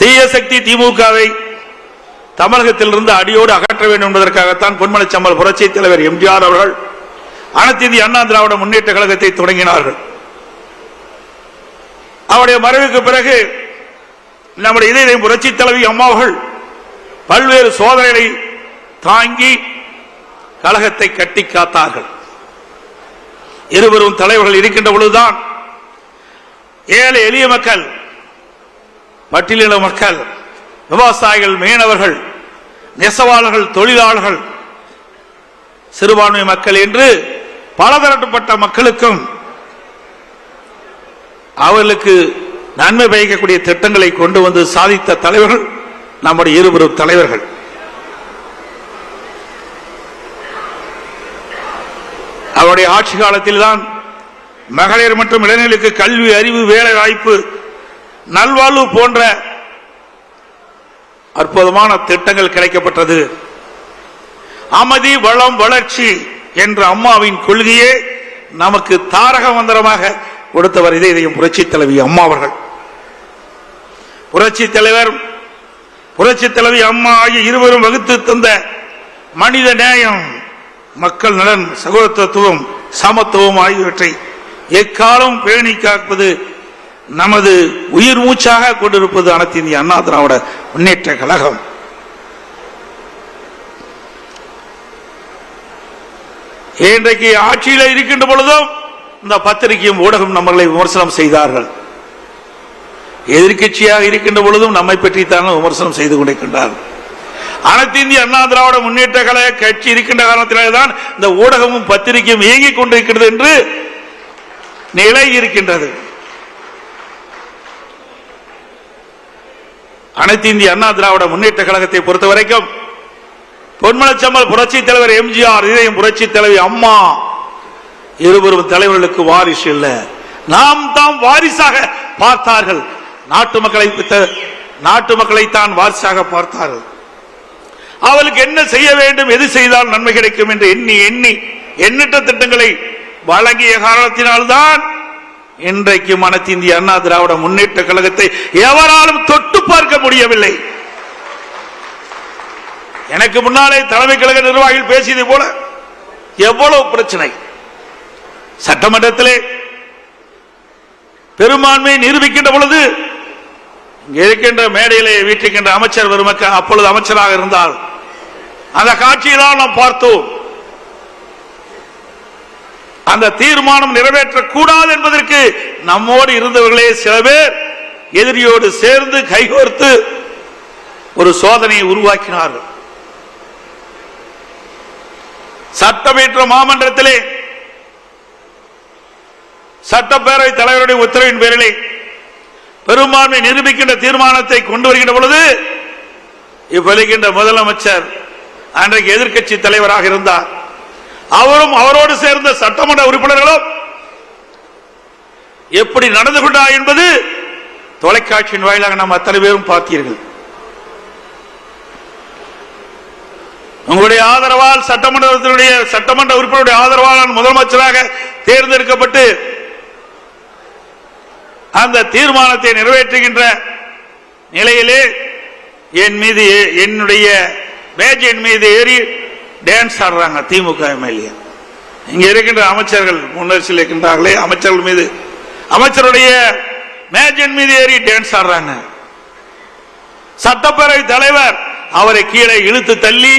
தீய சக்தி திமுகவை தமிழகத்திலிருந்து அடியோடு அகற்ற வேண்டும் என்பதற்காகத்தான் பொன்மனச்சம்பல் புரட்சி தலைவர் எம்ஜிஆர் அவர்கள் அனைத்து இந்திய அண்ணா திராவிட முன்னேற்ற கழகத்தை தொடங்கினார்கள். அவருடைய மறைவுக்கு பிறகு நம்முடைய இதய புரட்சி தலைவி அம்மா அவர்கள் பல்வேறு சோதனைகளை தாங்கி கழகத்தை கட்டி காத்தார்கள். இருவரும் தலைவர்கள் இருக்கின்ற பொழுதுதான் ஏழை எளிய மக்கள், பட்டியலின மக்கள், விவசாயிகள், மீனவர்கள், நெசவாளர்கள், தொழிலாளர்கள், சிறுபான்மை மக்கள் என்று பலதரப்பட்ட மக்களுக்கும் அவர்களுக்கு நன்மை பயக்கக்கூடிய திட்டங்களை கொண்டு வந்து சாதித்த தலைவர்கள் நம்முடைய இருவரும் தலைவர்கள். அவருடைய ஆட்சி காலத்தில் தான் மகளிர் மற்றும் இளைஞர்களுக்கு கல்வி, அறிவு, வேலை வாய்ப்பு, நல்வாழ்வு போன்ற அற்புதமான திட்டங்கள் கிடைக்கப்பட்டது. அமைதி, வளம், வளர்ச்சி என்ற அம்மாவின் கொள்கையே நமக்கு தாரக மந்திரமாக கொடுத்தவர் இதயம் புரட்சி தலைவி அம்மா அவர்கள். புரட்சி தலைவர், புரட்சி தலைவி அம்மா ஆகிய இருவரும் வகுத்து தந்த மனித நேயம், மக்கள் நலன், சகோதரத்துவம், சமத்துவம் ஆகியவற்றை எக்காலம் பேணி காப்பது நமது உயிர் மூச்சாக கொண்டிருப்பது அனைத்து இந்திய அண்ணா திராவிட முன்னேற்ற கழகம். இன்றைக்கு ஆட்சியில் இருக்கின்ற பொழுதும் இந்த பத்திரிகையும் ஊடகம் நம்மளை விமர்சனம் செய்தார்கள். எதிர்கட்சியாக இருக்கின்ற பொழுதும் நம்மை பற்றித்தான் விமர்சனம் செய்து கொண்டிருக்கின்றார்கள். அனைத்து இந்திய அண்ணா திராவிட முன்னேற்ற கழக கட்சி இருக்கின்ற காரணத்தில்தான் இந்த ஊடகமும் பத்திரிகையும் இயங்கிக் கொண்டிருக்கிறது என்று நிலை இருக்கின்றது. அனைத்து இந்திய அண்ணா திராவிட முன்னேற்ற கழகத்தை பொறுத்தவரைக்கும் பொன்மனச்சம்பல் புரட்சி தலைவர் எம்ஜிஆர், இதயம் புரட்சி தலைவி அம்மா இருவரும் தலைவர்களுக்கு வாரிசு இல்ல, நாம் தாம் வாரிசாக பார்த்தார்கள். நாட்டு மக்களை தான் வாரிசாக பார்த்தார்கள். அவளுக்கு என்ன செய்ய வேண்டும், எது செய்தால் நன்மை கிடைக்கும் என்று எண்ணி எண்ணி எண்ணற்ற திட்டங்களை வழங்கிய காரணத்தினால்தான் இன்றைக்கு அனைத்து இந்திய அண்ணா திராவிட முன்னேற்ற கழகத்தை எவராலும் தொட்டு பார்க்க முடியவில்லை. எனக்கு முன்னாலே தலைமை கழக நிர்வாகிகள் பேசியது போல எவ்வளவு பிரச்சனை. சட்டமன்றத்திலே பெரும்பான்மையை நிரூபிக்கின்ற பொழுது இருக்கின்ற மேடையிலே வீட்டிருக்கின்ற அமைச்சர் பெருமக்கள் அப்பொழுது அமைச்சராக இருந்தால் அந்த காட்சியெல்லாம் நாம் பார்த்தோம். அந்த தீர்மானம் நிறைவேற்றக்கூடாது என்பதற்கு நம்மோடு இருந்தவர்களே சில பேர் எதிரியோடு சேர்ந்து கைகோர்த்து ஒரு சோதனையை உருவாக்கினார்கள். சட்டமன்ற மாமன்றத்திலே சட்டப்பேரவை தலைவருடைய உத்தரவின் பேரிலே பெரும்பான்மை நிரூபிக்கின்ற தீர்மானத்தை கொண்டு வருகின்ற பொழுது இப்ப முதலமைச்சர் அன்றைக்கு எதிர்க்கட்சி தலைவராக இருந்தார். அவரும் அவரோடு சேர்ந்த சட்டமன்ற உறுப்பினர்களும் எப்படி நடந்து கொண்டார் என்பது தொலைக்காட்சியின் வாயிலாக நாம் அத்தனை பேரும் பார்த்தீர்கள். உங்களுடைய ஆதரவால் சட்டமன்ற உறுப்பினருடைய ஆதரவால் முதலமைச்சராக தேர்ந்தெடுக்கப்பட்டு அந்த தீர்மானத்தை நிறைவேற்றுகின்ற நிலையிலே என் மீது என்னுடைய மேஜின் மீது ஏறி டான்ஸ் ஆடுறாங்க திமுக எம்எல்ஏ. இங்க இருக்கின்ற அமைச்சர்கள் முன்னரசில் இருக்கின்றார்களே அமைச்சர்கள் மீது, அமைச்சருடைய மேஜின் மீது ஏறி டான்ஸ் ஆடுறாங்க. சட்டப்பேரவை தலைவர் அவரை கீழே இழுத்து தள்ளி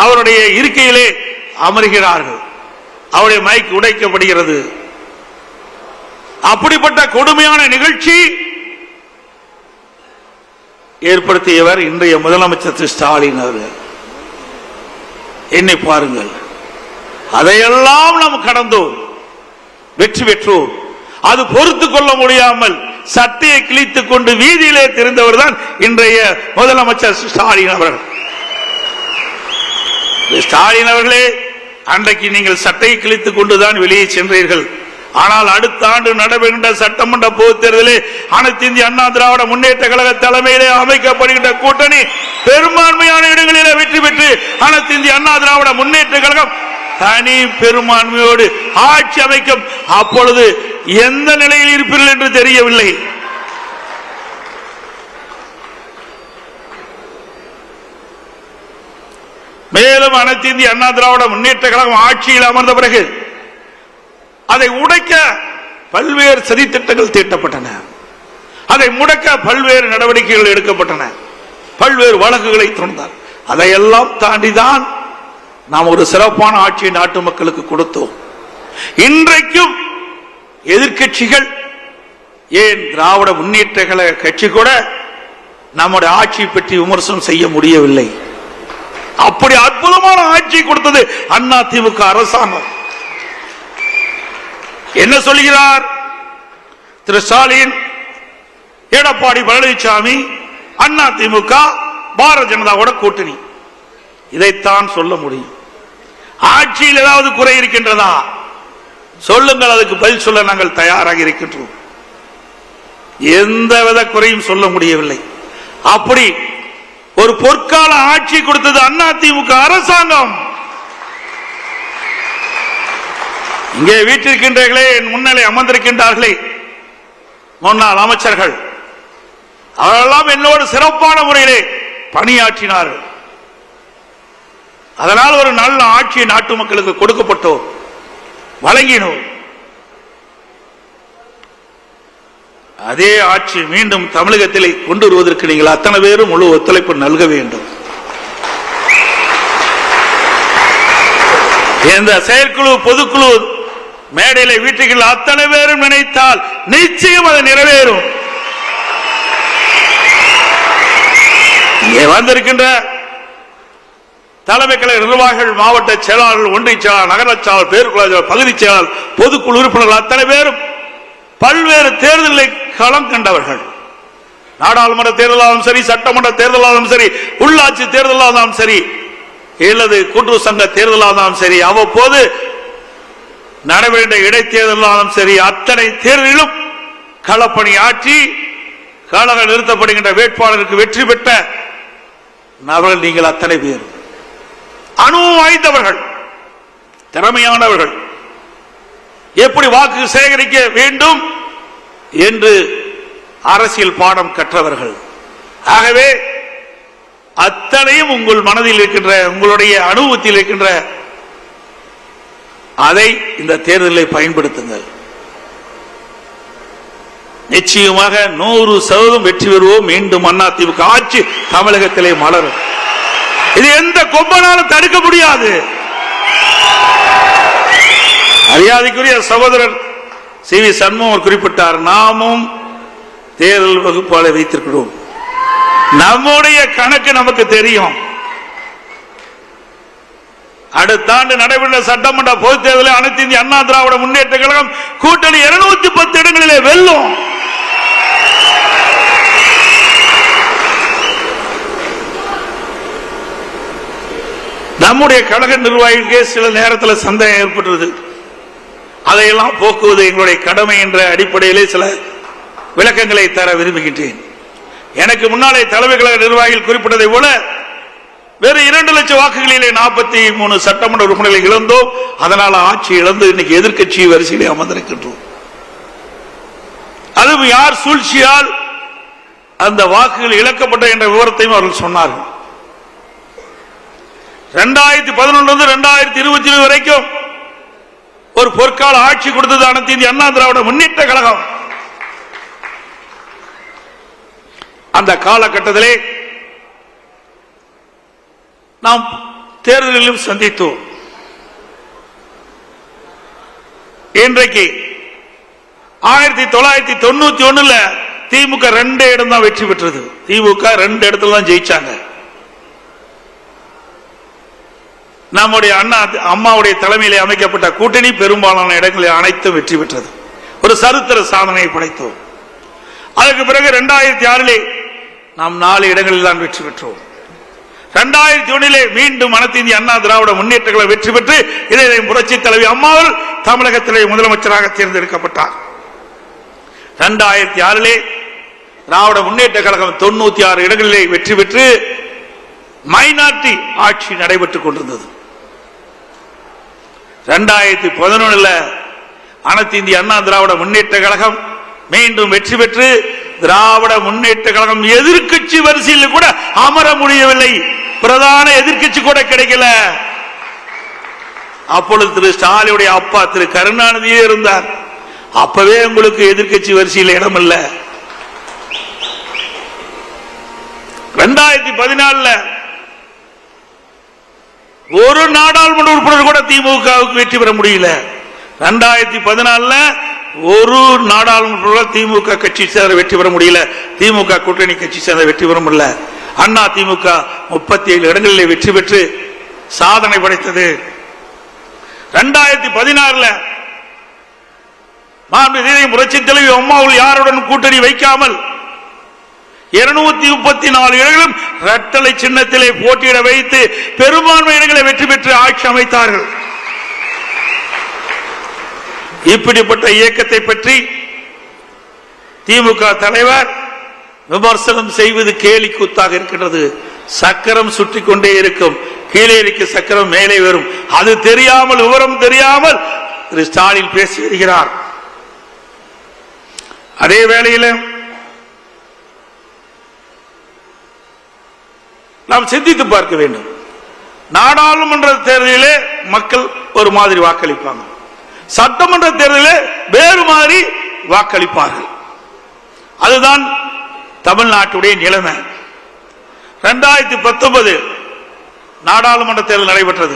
அவருடைய இருக்கையிலே அமர்கிறார்கள். அவருடைய மைக் உடைக்கப்படுகிறது. அப்படிப்பட்ட கொடுமையான நிகழ்ச்சி ஏற்படுத்தியவர் இன்றைய முதலமைச்சர் திரு ஸ்டாலின் அவர்கள். என்னை பாருங்கள், அதையெல்லாம் நாம் கடந்தோம், வெற்றி பெற்றோம். அது பொறுத்து கொள்ள முடியாமல் சட்டையை கிழித்துக் கொண்டு வீதியிலே தெரிந்தவர் தான் இன்றைய முதலமைச்சர் ஸ்டாலின் அவர்கள். ஸ்டாலின் அவர்களே, அன்றைக்கு நீங்கள் சட்டையை கிழித்துக் கொண்டுதான் வெளியே சென்றீர்கள். ஆனால் அடுத்த ஆண்டு நடைபெறுகின்ற சட்டமன்ற பொதுத் தேர்தலில் அனைத்து இந்திய அண்ணா திராவிட முன்னேற்ற கழக தலைமையிலே அமைக்கப்படுகின்ற கூட்டணி பெரும்பான்மையான இடங்களிலே வெற்றி பெற்று அனைத்து இந்திய அண்ணா திராவிட முன்னேற்ற கழகம் தனி பெரும்பான்மையோடு ஆட்சி அமைக்கும். அப்பொழுது எந்த நிலையில் இருப்பீர்கள் என்று தெரியவில்லை. மேலும் அனைத்து இந்திய அண்ணா திராவிட முன்னேற்ற கழகம் ஆட்சியில் அமர்ந்த பிறகு அதை உடைக்க பல்வேறு சதித்திட்டங்கள் தீட்டப்பட்டன. அதை முடக்க பல்வேறு நடவடிக்கைகள் எடுக்கப்பட்டன. பல்வேறு வழக்குகளை தொடர்ந்தார். அதையெல்லாம் தாண்டிதான் நாம் ஒரு சிறப்பான ஆட்சியை நாட்டு மக்களுக்கு கொடுத்தோம். இன்றைக்கும் எதிர்க்கட்சிகள், ஏன் திராவிட முன்னேற்ற கழக கட்சி கூட நம்முடைய ஆட்சியை பற்றி விமர்சனம் செய்ய முடியவில்லை. அப்படி அற்புதமான ஆட்சி கொடுத்தது அண்ணா திமுக அரசாங்கம். என்ன சொல்கிறார் திரு ஸ்டாலின், எடப்பாடி பழனிசாமி, அண்ணா திமுக, பாரதிய ஜனதாவோட கூட்டணி, இதைத்தான் சொல்ல முடியும். ஆட்சியில் ஏதாவது குறை இருக்கின்றதா சொல்லுங்கள், அதுக்கு பதில் சொல்ல நாங்கள் தயாராக இருக்கின்றோம். எந்தவித குறையும் சொல்ல முடியவில்லை. அப்படி ஒரு பொற்கால ஆட்சி கொடுத்தது அண்ணா திமுக அரசாங்கம். இங்கே வீட்டிருக்கின்றீர்களே, என் முன்னிலை அமர்ந்திருக்கின்றார்களே முன்னாள் அமைச்சர்கள், அவரெல்லாம் என்னோடு சிறப்பான முறையிலே பணியாற்றினார்கள். அதனால் ஒரு நல்ல ஆட்சியை நாட்டு மக்களுக்கு கொடுக்கப்பட்டோம், வழங்கினோம். அதே ஆட்சி மீண்டும் தமிழகத்தில் கொண்டு வருவதற்கு நீங்கள் அத்தனை பேரும் முழு ஒத்துழைப்பு நல்க வேண்டும். இந்த செயற்குழு பொதுக்குழு மேடையில வீட்டுகள் அத்தனை பேரும் நினைத்தால் நிச்சயம் அது நிறைவேறும். இங்கே வந்திருக்கின்ற தலைமை கழக நிர்வாகிகள், மாவட்ட செயலாளர்கள், ஒன்றிய செயலாளர், நகர செயலாளர், பேருக்குழு பகுதி செயலாளர், பொதுக்குழு உறுப்பினர்கள் அத்தனை பேரும் பல்வேறு தேர்தலை களம் கண்டவர்கள். நாடாளுமன்ற தேர்தலாலும் சரி, சட்டமன்ற தேர்தலாலும் சரி, உள்ளாட்சி தேர்தலாலும் சரி, அல்லது கூட்டுறவு சங்க தேர்தலாலும் சரி, அவ்வப்போது நடைபெற்ற இடைத்தேர்தலாலும் சரி, அத்தனை தேர்தலிலும் களப்பணி ஆற்றி கழக நிறுத்தப்படுகின்ற வேட்பாளருக்கு வெற்றி பெற்ற நபர்கள் நீங்கள் அத்தனை பேர். அனுபவம் வாய்ந்தவர்கள், திறமையானவர்கள், எப்படி வாக்கு சேகரிக்க வேண்டும் என்று அரசியல் பாடம் கற்றவர்கள். ஆகவே அத்தனையும் உங்கள் மனதில் இருக்கின்ற, உங்களுடைய அனுபவத்தில் இருக்கின்ற அதை இந்த தேர்தலில் பயன்படுத்துங்கள். நிச்சயமாக 100% வெற்றி பெறுவோம். மீண்டும் அதிமுக ஆட்சி தமிழகத்திலே மலரும். இது எந்த கொம்பனாலும் தடுக்க முடியாது. மரியாதைக்குரிய சகோதரர் சி வி சண்முகம் குறிப்பிட்டார், நாமும் தேர்தல் வகுப்பாளரை வைத்திருக்கிறோம். நம்முடைய கணக்கு நமக்கு தெரியும். அடுத்த ஆண்டு நடைபெற்ற சட்டமன்ற பொதுத் தேர்தலில் அனைத்து இந்திய அண்ணா திராவிட முன்னேற்ற கழகம் கூட்டணி 210 இடங்களிலே வெல்லும். நம்முடைய கழக நிர்வாகிகளுக்கே சில நேரத்தில் சந்தேகம் ஏற்பட்டது. அதையெல்லாம் போக்குவது எங்களுடைய கடமை என்ற அடிப்படையிலே சில விளக்கங்களை தர விரும்புகின்றேன். எனக்கு முன்னாலே தலைமை கழக நிர்வாகிகள் குறிப்பிட்டதை போல வேறு 2 லட்சம் வாக்குகளிலே 43 சட்டமன்ற உறுப்பினர்களை இழந்தோம். அதனால் ஆட்சி இழந்து இன்னைக்கு எதிர்க்கட்சி வரிசையிலே அமர்ந்திருக்கின்றோம். அதுவும் யார் சூழ்ச்சியால் அந்த வாக்குகள் இழக்கப்பட்ட என்ற விவரத்தையும் அவர்கள் சொன்னார்கள். 2011 2020 வரைக்கும் ஒரு பொற்கால ஆட்சி கொடுத்தது அனைத்து இந்திய அண்ணா திராவிட முன்னேற்ற கழகம். அந்த காலகட்டத்திலே நாம் தேர்தலிலும் சந்தித்தோம். இன்றைக்கு 1991 திமுக 2 இடம் தான் வெற்றி பெற்றது. திமுக 2 இடத்துல தான் ஜெயிச்சாங்க. நம்முடைய அம்மாவுடைய தலைமையிலே அமைக்கப்பட்ட கூட்டணி பெரும்பாலான இடங்களில் அனைத்தும் வெற்றி பெற்றது. ஒரு சரித்திர சாதனையை படைத்தோம். அதற்கு பிறகு 2006 நாம் 4 இடங்களில் தான் வெற்றி பெற்றோம். 2001 மீண்டும் அனைத்து இந்திய அண்ணா திராவிட முன்னேற்ற கழகம் வெற்றி பெற்று இதை புரட்சி தலைவி அம்மாவில் தமிழகத்திலே முதலமைச்சராக தேர்ந்தெடுக்கப்பட்டார். 2006 திராவிட முன்னேற்ற கழகம் 96 இடங்களிலே வெற்றி பெற்று மைனாரிட்டி ஆட்சி நடைபெற்றுக் கொண்டிருந்தது. 2011 அனைத்து இந்திய அண்ணா திராவிட முன்னேற்ற கழகம் மீண்டும் வெற்றி பெற்று திராவிட முன்னேற்ற கழகம் எதிர்க்கட்சி வரிசையில் கூட அமர முடியவில்லை. பிரதான எதிர்க்கட்சி கூட கிடைக்கல. அப்பொழுது திரு ஸ்டாலினுடைய அப்பா திரு கருணாநிதியே இருந்தார். அப்பவே உங்களுக்கு எதிர்க்கட்சி வரிசையில் இடம் இல்ல. 2014 ஒரு நாடாளுமன்ற உறுப்பினர் கூட திமுகவுக்கு வெற்றி பெற முடியல. 2014 ஒரு நாடாளுமன்ற திமுக கட்சி சேர்ந்த வெற்றி பெற முடியல. திமுக கூட்டணி கட்சி சேர்ந்த வெற்றி பெற முடியல. அண்ணா திமுக 37 இடங்களில் வெற்றி பெற்று சாதனை படைத்தது. 2016 புரட்சி தலைவி அம்மாவில் யாருடன் கூட்டணி வைக்காமல் 234 இடங்களும் இரட்டலை சின்னத்திலே போட்டியிட வைத்து பெரும்பான்மை இடங்களை வெற்றி பெற்று ஆட்சி அமைத்தார்கள். இப்படிப்பட்ட இயக்கத்தை பற்றி திமுக தலைவர் விமர்சனம் செய்வது கேலி கூத்தாக இருக்கின்றது. சக்கரம் சுற்றி கொண்டே இருக்கும், கீழே இருக்க சக்கரம் மேலே வரும். அது தெரியாமல், விவரம் தெரியாமல் திரு ஸ்டாலின் பேசி வருகிறார். அதே வேளையில் நாம் சிந்தித்து பார்க்க வேண்டும். நாடாளுமன்ற தேர்தலிலே மக்கள் ஒரு மாதிரி வாக்களிப்பாங்க, சட்டமன்ற தேர்தலிலே வேறு மாதிரி வாக்களிப்பார்கள். அதுதான் தமிழ்நாட்டுடைய நிலைமை. 2019 நாடாளுமன்ற தேர்தல் நடைபெற்றது.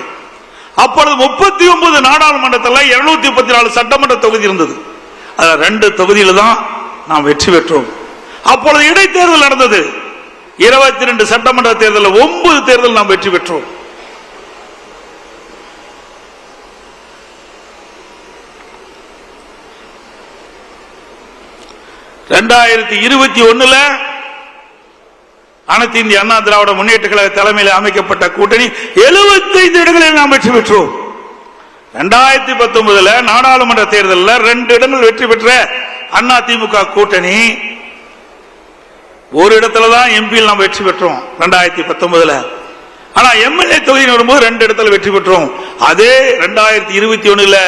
அப்பொழுது 39 நாடாளுமன்றத்தில் 234 சட்டமன்ற தொகுதி இருந்தது. அதில் 2 தொகுதியில் தான் நாம் வெற்றி பெற்றோம். அப்பொழுது இடைத்தேர்தல் நடந்தது. 22 சட்டமன்ற தேர்தலில் 9 தேர்தல் நாம் வெற்றி பெற்றோம். ரெண்டாயிரத்தி 21 அனைத்து இந்திய அண்ணா திராவிட முன்னேற்ற கழக தலைமையில் அமைக்கப்பட்ட கூட்டணி 75 இடங்களில் நாம் வெற்றி பெற்றோம். 2019 நாடாளுமன்ற தேர்தலில் 2 இடங்கள் வெற்றி பெற்ற அண்ணா திமுக கூட்டணி ஒரு இடத்துல தான் எம்பியில் நாம் வெற்றி பெற்றோம் 2019. ஆனா எம்எல்ஏ தொகுதியில் வரும்போது 2 இடத்துல வெற்றி பெற்றோம். அதே 2021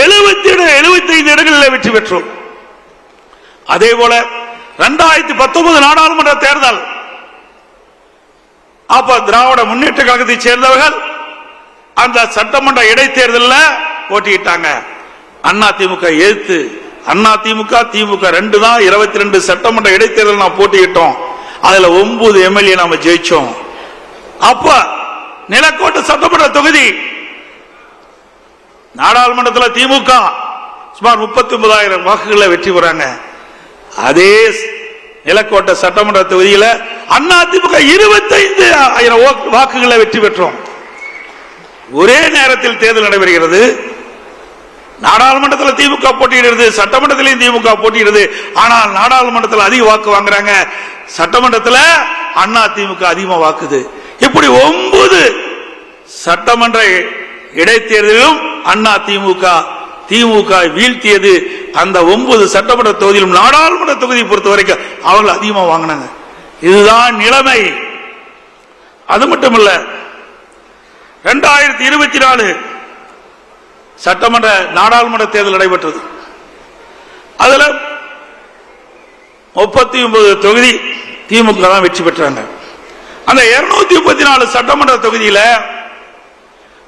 75 இடங்களில் வெற்றி பெற்றோம். அதே போல 2019 நாடாளுமன்ற தேர்தல் அப்ப திராவிட முன்னேற்ற கழகத்தை சேர்ந்தவர்கள் அந்த சட்டமன்ற இடைத்தேர்தலில் போட்டியிட்டாங்க. அண்ணா திமுக எதிர்த்து அண்ணா திமுக திமுக 2 தான் 22 சட்டமன்ற இடைத்தேர்தல் நாம் போட்டியிட்டோம். அதுல 9 எம்எல்ஏ நாம ஜெயிச்சோம். அப்ப நிலக்கோட்டை சட்டமன்ற தொகுதி நாடாளுமன்றத்தில் திமுக சுமார் 39,000 வாக்குகளை வெற்றி பெறாங்க. அதே நிலக்கோட்டை சட்டமன்ற தொகுதியில் அண்ணா திமுக 25,000 வாக்குகளை வெற்றி பெற்றோம். ஒரே நேரத்தில் தேர்தல் நடைபெறுகிறது. நாடாளுமன்றத்தில் திமுக போட்டியிடுறது, சட்டமன்றத்திலையும் திமுக போட்டியிடுது. ஆனால் நாடாளுமன்றத்தில் அதிக வாக்கு வாங்குறாங்க, சட்டமன்றத்தில் அண்ணா திமுக அதிகமாக வாக்குது. இப்படி 9 சட்டமன்ற இடைத்தேர்தலிலும் அண்ணா திமுக வீழ்த்தியது. அந்த 9 சட்டமன்ற தொகுதியிலும் நாடாளுமன்ற தொகுதியை பொறுத்த வரைக்கும் அவர்கள் அதிகமாக வாங்கினாங்க. இதுதான் நிலைமை. அது மட்டுமல்ல, 2024 சட்டமன்ற நாடாளுமன்ற தேர்தல் நடைபெற்றது. அதுல 39 தொகுதி திமுக தான் வெற்றி பெற்றாங்க. அந்த 234 சட்டமன்ற தொகுதியில்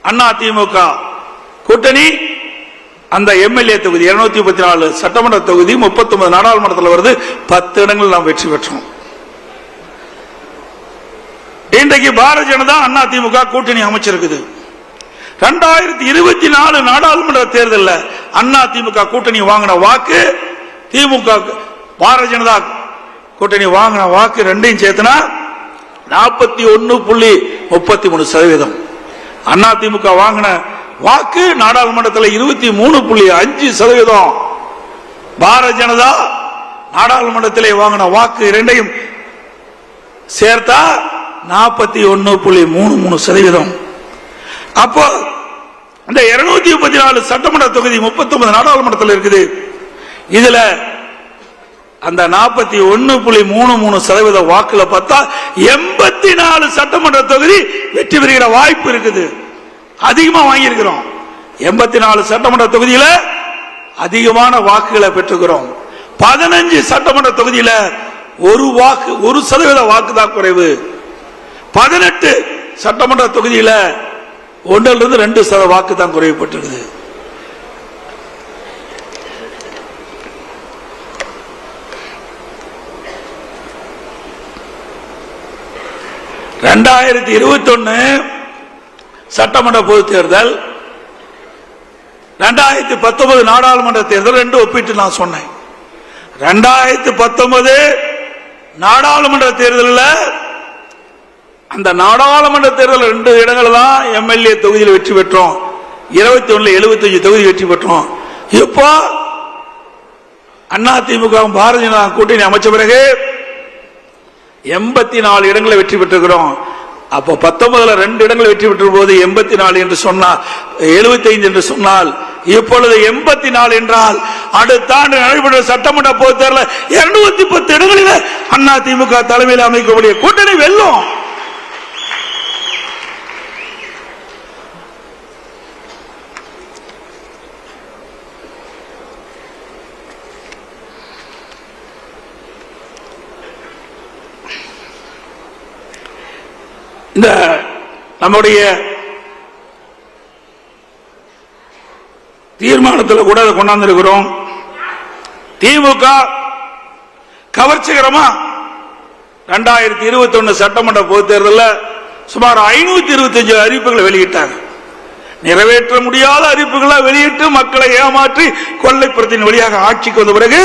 அண்ணா திமுக கூட்டணி அந்த எம்எல்ஏ தொகுதி 234 சட்டமன்ற தொகுதி 39 நாடாளுமன்றத்தில் வருது. 10 இடங்கள் நாம் வெற்றி பெற்றோம். இன்றைக்கு பாரதிய ஜனதா அண்ணா திமுக கூட்டணி அமைச்சிருக்குது. 2024 நாடாளுமன்ற தேர்தலில் அண்ணா திமுக கூட்டணி வாங்கின வாக்கு, திமுக பாரதிய ஜனதா கூட்டணி வாங்கின வாக்கு ரெண்டையும் சேர்த்துனா 41.33%. அண்ணா திமுக வாங்கின வாக்கு நாடாளுமன்றத்தில் 23.5%. பாரதிய ஜனதா நாடாளுமன்றத்திலே வாங்கின வாக்கு இரண்டையும் சேர்த்தா 41.33%. அப்போ இந்த 234 சட்டமன்ற தொகுதி 39 நாடாளுமன்றத்தில் இருக்குது. இதுல அந்த 41.33% வாக்குல பார்த்தா 84 சட்டமன்ற தொகுதி வெற்றி பெறுகிற வாய்ப்பு இருக்குது. அதிகமா வாங்கியிருக்கிறோம். 84 சட்டமன்ற தொகுதியில அதிகமான வாக்குகளை பெற்றுக்கிறோம். 15 சட்டமன்ற தொகுதியில 1% வாக்கு தான் குறைவு. 18 சட்டமன்ற தொகுதியில் 1-2% வாக்கு தான் குறையப்பட்டிருக்குது. சட்டமன்ற பொது தேர்தல், 2019 நாடாளுமன்ற தேர்தல் ரெண்டு ஒப்பிட்டு நான் சொன்னேன். 2019 நாடாளுமன்ற தேர்தலில் அந்த நாடாளுமன்ற தேர்தல் 2 இடங்கள் தான் எம்எல்ஏ தொகுதியில் வெற்றி பெற்றோம். 21 75 தொகுதி வெற்றி பெற்றோம். இப்போ அதிமுக பாரதிய ஜனதா கூட்டணி அமைச்ச பிறகு 84 இடங்களை வெற்றி பெற்றிருக்கிறோம். அப்போ 19 2 இடங்களை வெற்றி பெற்ற போது 84 என்று சொன்னால் 75 என்று சொன்னால் இப்பொழுது 84 என்றால் அடுத்த ஆண்டு நடைபெற்ற சட்டமன்ற பொது தேர்தல் 210 இடங்களில் அதிமுக தலைமையில் அமைக்கக்கூடிய கூட்டணி வெல்லும். இந்த நம்முடைய தீர்மானத்தில் கூட அதை கொண்டாந்திருக்கிறோம். திமுக கவர்ச்சிகரமா 2021 சட்டமன்ற பொது தேர்தலில் சுமார் 525 அறிவிப்புகளை வெளியிட்டாங்க. நிறைவேற்ற முடியாத அறிவிப்புகளை வெளியிட்டு மக்களை ஏமாற்றி கொள்ளைப்புறத்தின் வழியாக ஆட்சிக்கு வந்த பிறகு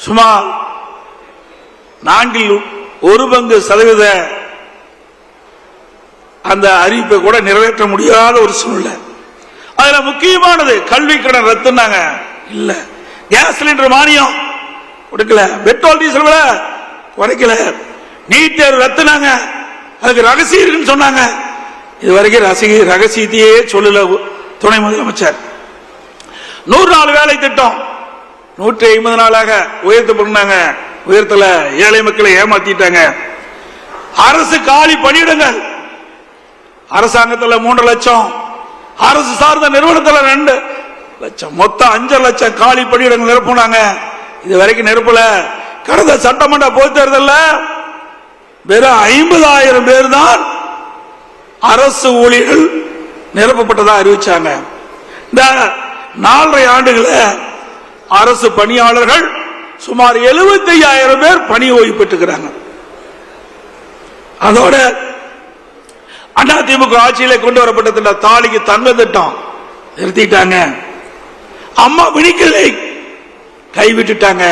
சுமார் 4% அந்த அறிவிப்பை கூட நிறைவேற்ற முடியாத ஒரு சூழ்நிலை. அதுல முக்கியமானது கல்வி கடன் ரத்துனாங்க, இல்ல கேஸ் சிலிண்டர் மானியம் கொடுக்கல, பெட்ரோல் டீசல் விலை குறைக்கல, நீட் தேர்வு ரத்துனாங்க, அதுக்கு ரகசியம் இருக்குன்னு சொன்னாங்க. இதுவரைக்கும் ரகசியத்தையே சொல்லல துணை முதலமைச்சர். 100 நாள் வேலை திட்டம் 150 நாளாக உயர்த்தப்பட்டாங்க, உயர்த்தல, ஏழை மக்களை ஏமாத்திட்டாங்க. அரசு காலி பணியிடங்கள் அரசாங்கத்தில் 3 லட்சம், அரசு சார்ந்த நிறுவனத்தில் 2 லட்சம், மொத்தம் 5 லட்சம் காலி பணியிடங்கள் நிரப்புனாங்க. இது வரைக்கும் நிரப்பல. கடந்த சட்டமன்ற பொது தேர்தலில் வெறும் 50,000 பேர் தான் அரசு ஊழியர்கள் நிரப்பப்பட்டதா அறிவிச்சாங்க. இந்த 4.5 ஆண்டுகளில் அரசு பணியாளர்கள் சுமார் 75,000 பேர் பணி ஓய்வு பெற்றுக்கிறாங்க. அதோட அதிமுக ஆட்சியில கொண்டு வரப்பட்ட தாலிக்கு தன்மை திட்டம் நிறுத்திட்டாங்க. அம்மா விழிக்கலை கைவிட்டுட்டாங்க.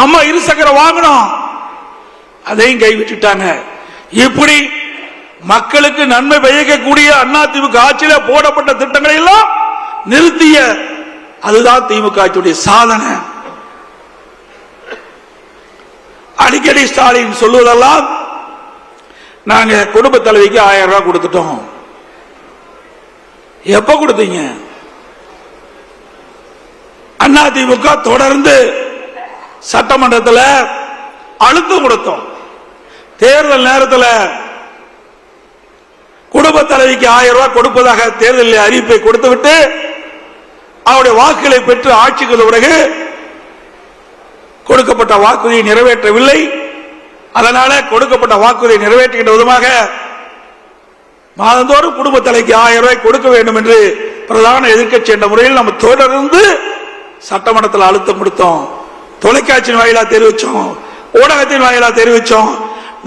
அம்மா இருசக்கர வாகனம் அதையும் கைவிட்டுட்டாங்க. இப்படி மக்களுக்கு நன்மை பயக்கக்கூடிய அதிமுக ஆட்சியில போடப்பட்ட திட்டங்களை எல்லாம் நிறுத்திய அதுதான் திமுக ஆட்சியுடைய சாதனை. அடிக்கடி ஸ்டாலின் சொல்லுவதெல்லாம் நாங்க குடும்ப தலைவிக்கு 1000 ரூபாய் கொடுத்துட்டோம். எப்ப கொடுத்தீங்க? அதிமுக தொடர்ந்து சட்டமன்றத்தில் அழுத்தம் கொடுத்தோம். தேர்தல் நேரத்தில் குடும்ப தலைவிக்கு 1000 ரூபாய் கொடுப்பதாக தேர்தலில் அறிவிப்பை கொடுத்துவிட்டு அவருடைய வாக்குகளை பெற்று ஆட்சிக்கு பிறகு கொடுக்கப்பட்ட வாக்குறுதியை நிறைவேற்றவில்லை. அதனால கொடுக்கப்பட்ட வாக்குறுதியை நிறைவேற்றுகின்ற விதமாக மாதந்தோறும் குடும்ப தலைக்கு 1000 ரூபாய் கொடுக்க வேண்டும் என்று பிரதான எதிர்க்கட்சி என்ற முறையில் நம்ம தொடர்ந்து சட்டமன்றத்தில் அழுத்தம் கொடுத்தோம். தொலைக்காட்சியின் வாயிலா தெரிவிச்சோம், ஊடகத்தின் வாயிலா தெரிவிச்சோம்.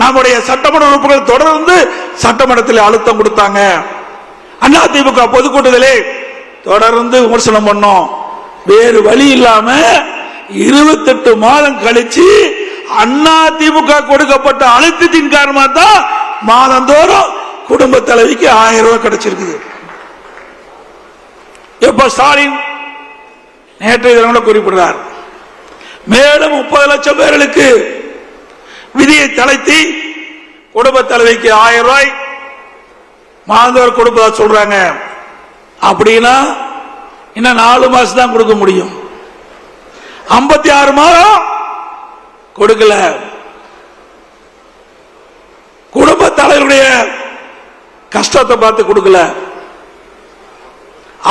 நம்முடைய சட்டமன்ற உறுப்பினர்கள் தொடர்ந்து சட்டமன்றத்தில் அழுத்தம் கொடுத்தாங்க. அதிமுக பொதுக்கூட்டத்திலே தொடர்ந்து விமர்சனம் பண்ணோம். வேறு வழி இல்லாம 28 மாதம் கழிச்சு அதிமுக கொடுக்கப்பட்ட அழுத்தத்தின் காரணமாக தான் மாதந்தோறும் குடும்ப தலைவிக்கு 1000 ரூபாய் கிடைச்சிருக்கு. எப்ப ஸ்டாலின் நேற்றைய தினம் குறிப்பிடுறார், மேலும் 30 லட்சம் பேர்களுக்கு விதியை தளர்த்தி குடும்ப தலைவிக்கு 1000 ரூபாய் மாதந்தோறும் கொடுப்பதா சொல்றாங்க. அப்படின்னா இன்னும் 4 மாசம் தான் கொடுக்க முடியும். 56 மாதம் கொடுக்கல. குடும்ப தலைவருடைய கஷ்டத்தை பார்த்து கொடுக்கல.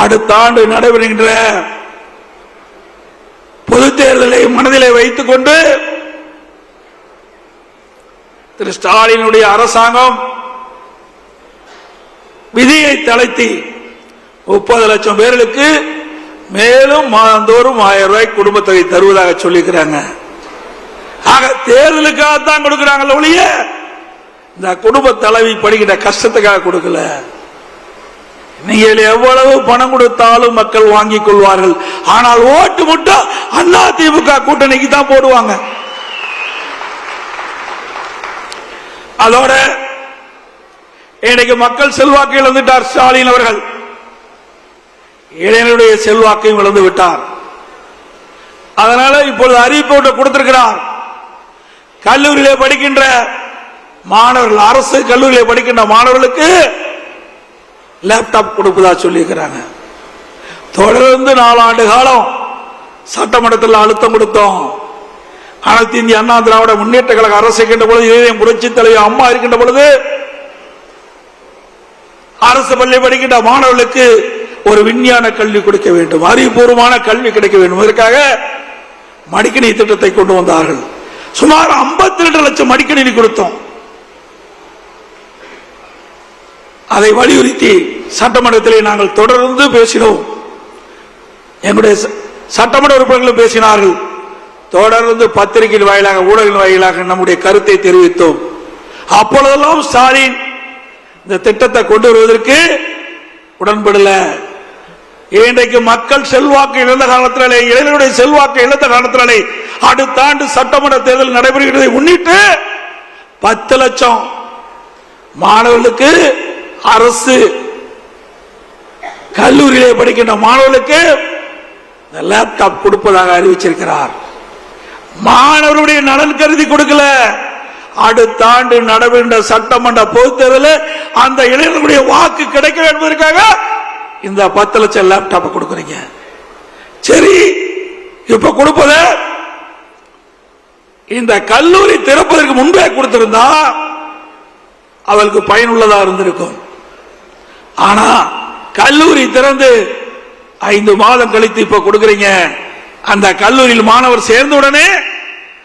அடுத்த ஆண்டு நடைபெறுகின்ற பொது தேர்தலை மனதிலே வைத்துக் கொண்டு திரு ஸ்டாலினுடைய அரசாங்கம் விதியை தளர்த்தி 30 லட்சம் பேர்களுக்கு மேலும் மாதந்தோறும் 1000 ரூபாய் குடும்ப தொகை தருவதாக சொல்லிக்கிறாங்க. ஆக தேர்தலுக்காகத்தான் கொடுக்கிறாங்க ஒழிய இந்த குடும்ப தலைவி படுகிற கஷ்டத்துக்காக கொடுக்கல. நீங்கள் எவ்வளவு பணம் கொடுத்தாலும் மக்கள் வாங்கிக் கொள்வார்கள். ஆனால் ஓட்டு மட்டும் அதிமுக கூட்டணிக்கு தான் போடுவாங்க. அதோட இன்னைக்கு மக்கள் செல்வாக்கு இழந்துட்டார் ஸ்டாலின் அவர்கள். இளைஞருடைய செல்வாக்கையும் இழந்து விட்டார். அதனால இப்பொழுது அறிவிப்பு கொடுத்திருக்கிறார். கல்லூரியிலே படிக்கின்ற மாணவர்கள், அரசு கல்லூரியிலே படிக்கின்ற மாணவர்களுக்கு லேப்டாப் கொடுப்பதா சொல்லியிருக்கிறாங்க. தொடர்ந்து 4 ஆண்டு காலம் சட்டமன்றத்தில் அழுத்தம் கொடுத்தோம். அனைத்து இந்திய அண்ணா திராவிட முன்னேற்ற கழக அரசு இருக்கின்ற பொழுது, புரட்சி தலைவர் அம்மா இருக்கின்ற பொழுது, அரசு பள்ளி படிக்கின்ற மாணவர்களுக்கு ஒரு விஞ்ஞான கல்வி கொடுக்க வேண்டும், அறிவுபூர்வமான கல்வி கிடைக்க வேண்டும். இதற்காக மடிக்கணினி திட்டத்தை கொண்டு வந்தார்கள். சுமார் 52 லட்சம் மடிக்கணினி கொடுத்தோம். அதை வலியுறுத்தி சட்டமன்றத்திலே நாங்கள் தொடர்ந்து பேசினோம். என்னுடைய சட்டமன்ற உறுப்பினர்களும் பேசினார்கள். தொடர்ந்து பத்திரிகையின் வாயிலாக, ஊடகங்களின் வாயிலாக நம்முடைய கருத்தை தெரிவித்தோம். அப்பொழுதெல்லாம் ஸ்டாலின் இந்த திட்டத்தை கொண்டு வருவதற்கு உடன்படல. இன்றைக்கு மக்கள் செல்வாக்கு இழந்த காலத்தினாலே, இளைஞருடைய செல்வாக்கு இழந்த காலத்தினாலே அடுத்த ஆண்டு சட்டமன்ற தேர்தல் நடைபெறுகிறதை முன்னிட்டு 10 லட்சம் மாணவர்களுக்கு, அரசு கல்லூரியிலே படிக்கின்ற மாணவர்களுக்கு லேப்டாப் கொடுப்பதாக அறிவிச்சிருக்கிறார். மாணவருடைய நலன் கருதி கொடுக்கல. அடுத்த ஆண்டு நடைபெறுகின்ற சட்டமன்ற பொதுத் தேர்தலில் அந்த இளைஞர்களுடைய வாக்கு கிடைக்க என்பதற்காக இந்த 10 லட்சம் லேப்டாப் கொடுக்குறீங்க. சரி, இப்ப கொடுப்பத இந்த கல்லூரி திறப்பதற்கு முன்பே கொடுத்திருந்தா அவளுக்கு பயனுள்ளதா இருந்திருக்கும். ஆனா கல்லூரி திறந்து 5 மாதம் கழித்து இப்ப கொடுக்குறீங்க. அந்த கல்லூரியில் மாணவர் சேர்ந்த உடனே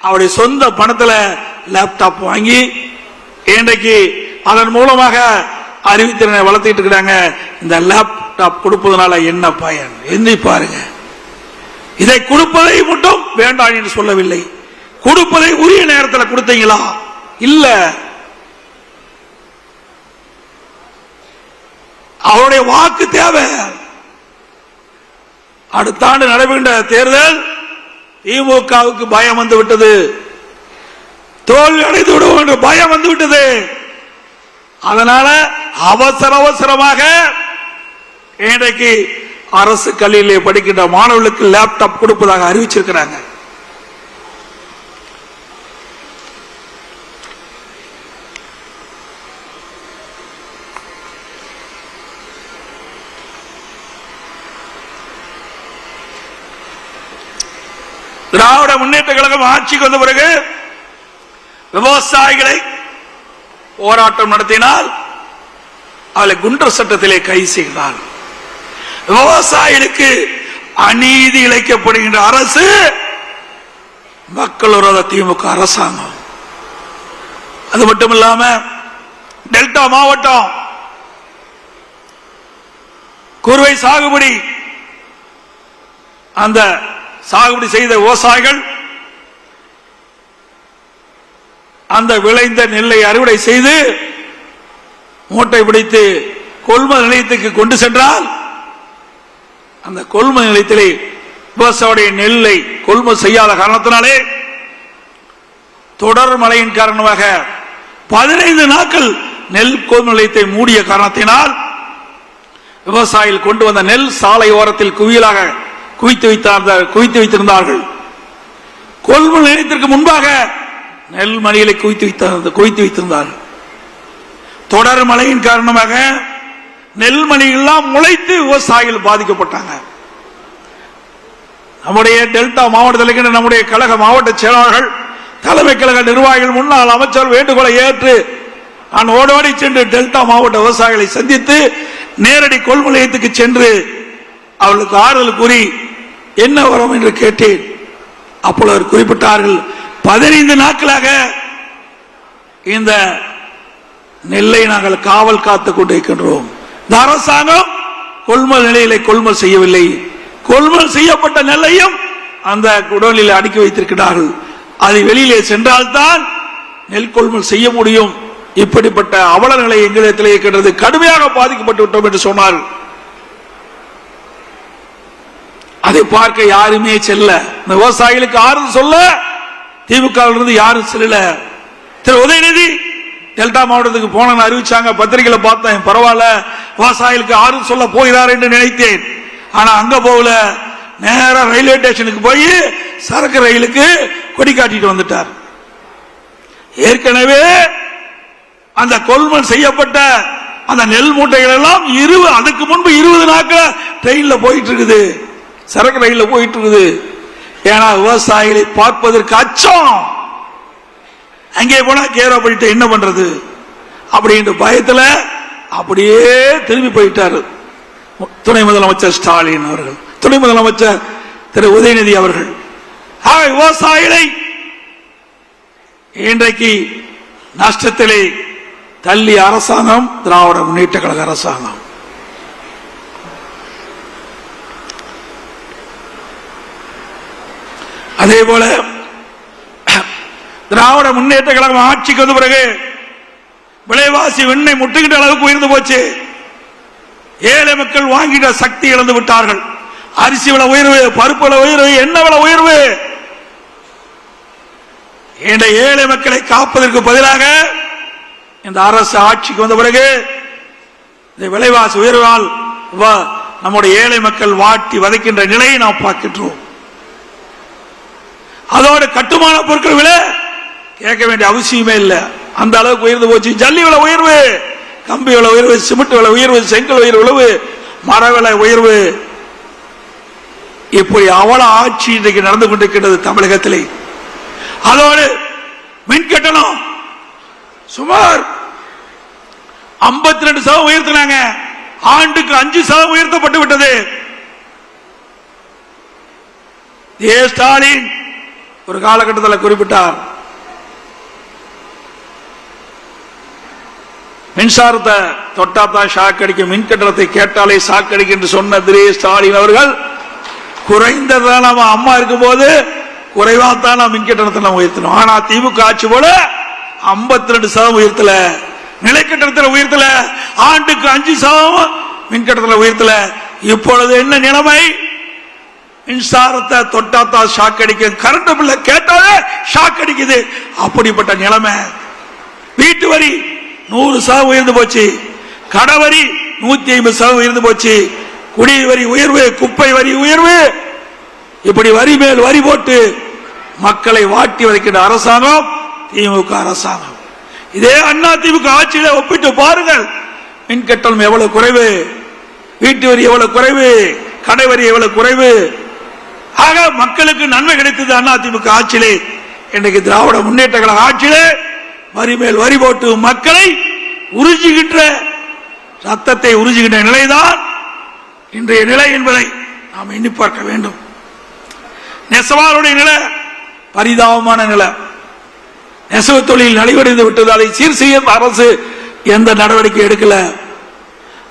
அவருடைய சொந்த பணத்தில் லேப்டாப் வாங்கி இன்றைக்கு அதன் மூலமாக அறிவுத்திறனை வளர்த்திட்டு இருக்கிறாங்க. இந்த லேப்டாப் கொடுப்பதனால என்ன பயன் எண்ணி பாருங்க. இதை கொடுப்பதை மட்டும் வேண்டாம் என்று சொல்லவில்லை. கொடுப்பதை உரிய நேரத்தில் கொடுத்தீங்களா? இல்ல. அவருடைய வாக்கு தேவை. அடுத்த ஆண்டு நடைபெறுகின்ற தேர்தல் திமுகவுக்கு பயம் வந்து விட்டது, தோல்வி அடைந்து விடுவோம் என்று பயம் வந்து விட்டது. அதனால அவசரமாக இன்றைக்கு அரசு கல்வியிலே படிக்கின்ற மாணவர்களுக்கு லேப்டாப் கொடுப்பதாக அறிவிச்சிருக்கிறாங்க. திராவிட முன்னேற்ற கழகம் ஆட்சிக்கு வந்த பிறகு விவசாயிகளை போராட்டம் நடத்தினால் அவளை குண்டர் சட்டத்திலே கைது செய்கிறார். விவசாயிகளுக்கு அநீதி இழைக்கப்படுகின்ற அரசு மக்கள் விரோத திமுக அரசாங்கம். அது மட்டுமில்லாம டெல்டா மாவட்டம் குறுவை சாகுபடி, அந்த சாகுபடி செய்த விவசாயிகள் அந்த விளைந்த நெல்லை அறுவடை செய்து மூட்டை பிடித்து கொள்முதல் நிலையத்துக்கு கொண்டு சென்றால் அந்த கொள்முதல் நிலையத்திலே விவசாயியுடைய நெல்லை கொள்முதல் செய்யாத காரணத்தினாலே தொடர் மழையின் காரணமாக 15 நாட்கள் நெல் கொள்முதல் நிலையத்தை மூடிய காரணத்தினால் விவசாயிகள் கொண்டு வந்த நெல் சாலை ஓரத்தில் குவியலாக குவித்து வைத்திருந்தார்கள். கொள்முதல் நிலையத்திற்கு முன்பாக நெல் மணிகளை குவித்து வைத்திருந்தார்கள். தொடர் மழையின் காரணமாக நெல் மணிகள்லாம் முளைத்து விவசாயிகள் பாதிக்கப்பட்டாங்க. நம்முடைய டெல்டா மாவட்டத்தில் நம்முடைய கழக மாவட்ட செயலாளர்கள், தலைமை கழக நிர்வாகிகள், முன்னாள் அமைச்சர் வேண்டுகோளை ஏற்று நான் ஓடோடி சென்று டெல்டா மாவட்ட விவசாயிகளை சந்தித்து நேரடி கொள்முதல் நிலையத்துக்கு சென்று அவர்களுக்கு ஆறுதல் கூறி என்ன வரும் என்று கேட்டேன். அப்பொழுது குறிப்பிட்டார்கள், 15 நாட்களாக இந்த நெல்லை நாங்கள் காவல் காத்துக் கொண்டிருக்கின்றோம். இந்த அரசாங்கம் கொள்முதல் நிலையிலே கொள்முதல் செய்யவில்லை. கொள்முதல் செய்யப்பட்ட நெல்லையும் அந்த குடோனில் அடுக்கி வைத்திருக்கிறார்கள். அது வெளியிலே சென்றால்தான் நெல் கொள்முதல் செய்ய முடியும். இப்படிப்பட்ட அவல நிலை எங்களிடத்தில் இருக்கின்றது. கடுமையாக பாதிக்கப்பட்டு விட்டோம் என்று சொன்னார். அதை பார்க்க யாருமே செல்ல, இந்த விவசாயிகளுக்கு ஆறுதல் சொல்ல திமுக யாரும் செல்லல. திரு உதயநிதி டெல்டா மாவட்டத்துக்கு போன அறிவிச்சாங்க, பத்திரிகையில பார்த்தேன். பரவாயில்ல, விவசாயிகளுக்கு ஆறுதல் சொல்ல போகிறார் என்று நினைத்தேன். ஆனா அங்க போகல, நேர ரயில்வே ஸ்டேஷனுக்கு போய் சரக்கு ரயிலுக்கு கொடி காட்டிட்டு வந்துட்டார். ஏற்கனவே அந்த கொள்முதல் செய்யப்பட்ட அந்த நெல் மூட்டைகள் எல்லாம் அதுக்கு முன்பு 20 நாட்கள் ட்ரெயின்ல போயிட்டு இருக்குது, சரக்கு ரயில்ல போயிட்டு இருக்குது. ஏன்னா விவசாயிகளை பார்ப்பதற்கு அச்சம். அங்கே போனா கேரோ பண்ணிட்டு என்ன பண்றது அப்படின்ற பயத்துல அப்படியே திரும்பி போயிட்டாரு துணை முதலமைச்சர் ஸ்டாலின் அவர்கள், துணை முதலமைச்சர் திரு உதயநிதி அவர்கள். விவசாயிகளை இன்றைக்கு நஷ்டத்திலே தள்ளி அரசாங்கம் திராவிட முன்னேற்ற கழக அரசாங்கம். அதே போல திராவிட முன்னேற்ற கழகம் ஆட்சிக்கு வந்த பிறகு விலைவாசி வெண்ணெய் முட்டுகின்ற அளவுக்கு உயர்ந்து போச்சு. ஏழை மக்கள் வாங்கிட சக்தி இழந்து விட்டார்கள். அரிசி விலை உயர்வு, பருப்பு விலை உயர்வு, எண்ணெய் விலை உயர்வு. இந்த ஏழை மக்களை காப்பதற்கு பதிலாக இந்த அரசு ஆட்சிக்கு வந்த பிறகு இந்த விலைவாசி உயர்வால் நம்முடைய ஏழை மக்கள் வாட்டி வதைக்கின்ற நிலையை நாம் பார்க்கின்றோம். அதோடு கட்டுமான பொருட்கள் விலை கேட்க வேண்டிய அவசியமே இல்லை, அந்த அளவுக்கு உயர்ந்து போச்சு. ஜல்லி விலை உயர்வு, கம்பி விலை உயர்வு, சிமெண்ட் விலை உயர்வு, செங்கல் உயர்வு, மர விலை உயர்வு. இப்படி அவல ஆட்சி இன்றைக்கு நடந்து கொண்டிருக்கிறது தமிழகத்திலே. அதோடு மின் கட்டணம் சுமார் 52% உயர்த்தினாங்க. ஆண்டுக்கு 5% உயர்த்தப்பட்டு விட்டது. ஸ்டாலின் ஒரு காலகட்டத்தில் குறிப்பிட்டார், மின்சாரத்தை தொட்டாத்தான் ஷாக் அடிக்கும், மின் கட்டணத்தை கேட்டாலே ஷாக் அடிக்கும் என்று சொன்ன திரு ஸ்டாலின் அவர்கள் குறைந்ததான் நம்ம அம்மா இருக்கும் போது குறைவாத்தான் நாம் மின் கட்டணத்தை நாம் உயர்த்தணும். ஆனா திமுக ஆட்சி போல 52% உயர்த்தல, நிலை கட்டணத்தில் உயர்த்தல, ஆண்டுக்கு 5% மின் கட்டணத்தில் உயர்த்தல. இப்பொழுது என்ன நிலைமை? மின்சாரத்தை தொட்டாத்தா ஷாக் அடிக்கும், கரண்ட் பில்ல கேட்டாலே ஷாக் அடிக்குது. அப்படிப்பட்ட நிலைமை. வீட்டு வரி 100% உயர்ந்து போச்சு, கடை வரி 150% உயர்ந்து போச்சு, குடிநீர் வரி உயர்வு, குப்பை வரி உயர்வு. இப்படி வரி மேல் வரி போட்டு மக்களை வாட்டி வதைக்கின்ற அரசாங்கம் திமுக அரசாங்கம். இதே அண்ணா திமுக ஆட்சியில ஒப்பிட்டு பாருங்கள், மின் கட்டணம் எவ்வளவு குறைவு, வீட்டு வரி எவ்வளவு குறைவு, கடை வரி எவ்வளவு குறைவு. ஆக மக்களுக்கு நன்மை கிடைத்தது அண்ணா திமுக ஆட்சியிலே. இன்றைக்கு திராவிட முன்னேற்ற கழக ஆட்சியிலே வரி மேல் வரி போட்டு மக்களை உறிஞ்சுகின்ற, ரத்தத்தை உறிஞ்சுகின்ற நிலைதான் இன்றைய நிலை என்பதை நாம் எண்ணி பார்க்க வேண்டும். நெசவாளுடைய நிலை பரிதாபமான நிலை. நெசவு தொழில் நலிவடைந்து விட்டது. அதை சீர் செய்ய அரசு எந்த நடவடிக்கை எடுக்கல.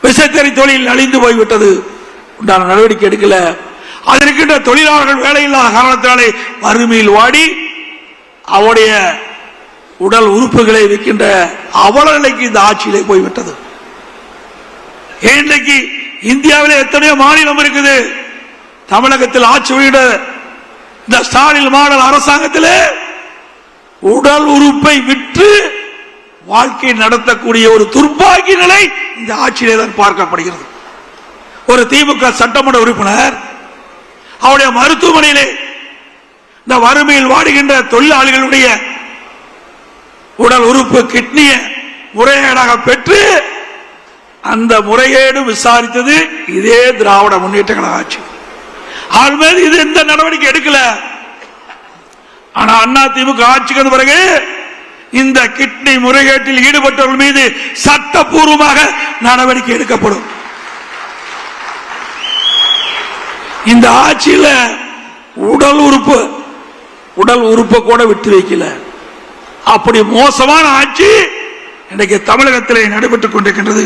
விசைத்தறி தொழில் அழிந்து போய்விட்டது, உண்டான நடவடிக்கை எடுக்கல. அதில் இருக்கின்ற தொழிலாளர்கள் வேலையில்லாத காரணத்தினாலே வறுமையில் வாடி அவருடைய உடல் உறுப்புகளை விற்கின்ற அவல நிலைக்கு இந்த ஆட்சியிலே போய்விட்டது. இன்றைக்கு இந்தியாவிலே எத்தனையோ மாநிலம் இருக்குது. தமிழகத்தில் ஆட்சி வீட இந்த ஸ்டாலின் மாடல் அரசாங்கத்திலே உடல் உறுப்பை விற்று வாழ்க்கை நடத்தக்கூடிய ஒரு துர்பாகிய நிலை இந்த ஆட்சியிலே தான் பார்க்கப்படுகிறது. ஒரு திமுக சட்டமன்ற உறுப்பினர் அவருடைய மருத்துவமனையிலே இந்த வறுமையில் வாடுகின்ற தொழிலாளிகளுடைய உடல் உறுப்பு கிட்னியை முறைகேடாக பெற்று அந்த முறைகேடு விசாரித்தது இதே திராவிட முன்னேற்ற கழக ஆட்சி. அவர் மீது இது எந்த நடவடிக்கை எடுக்கல. ஆனா அண்ணா திமுக ஆட்சிக்கு வந்த பிறகு இந்த கிட்னி முறைகேட்டில் ஈடுபட்டவர்கள் மீது சட்டப்பூர்வமாக நடவடிக்கை எடுக்கப்படும். இந்த ஆட்சியில் உடல் உறுப்பு கூட விட்டு வைக்கல. அப்படி மோசமான ஆட்சி இன்றைக்கு தமிழகத்திலே நடைபெற்றுக் கொண்டிருக்கின்றது.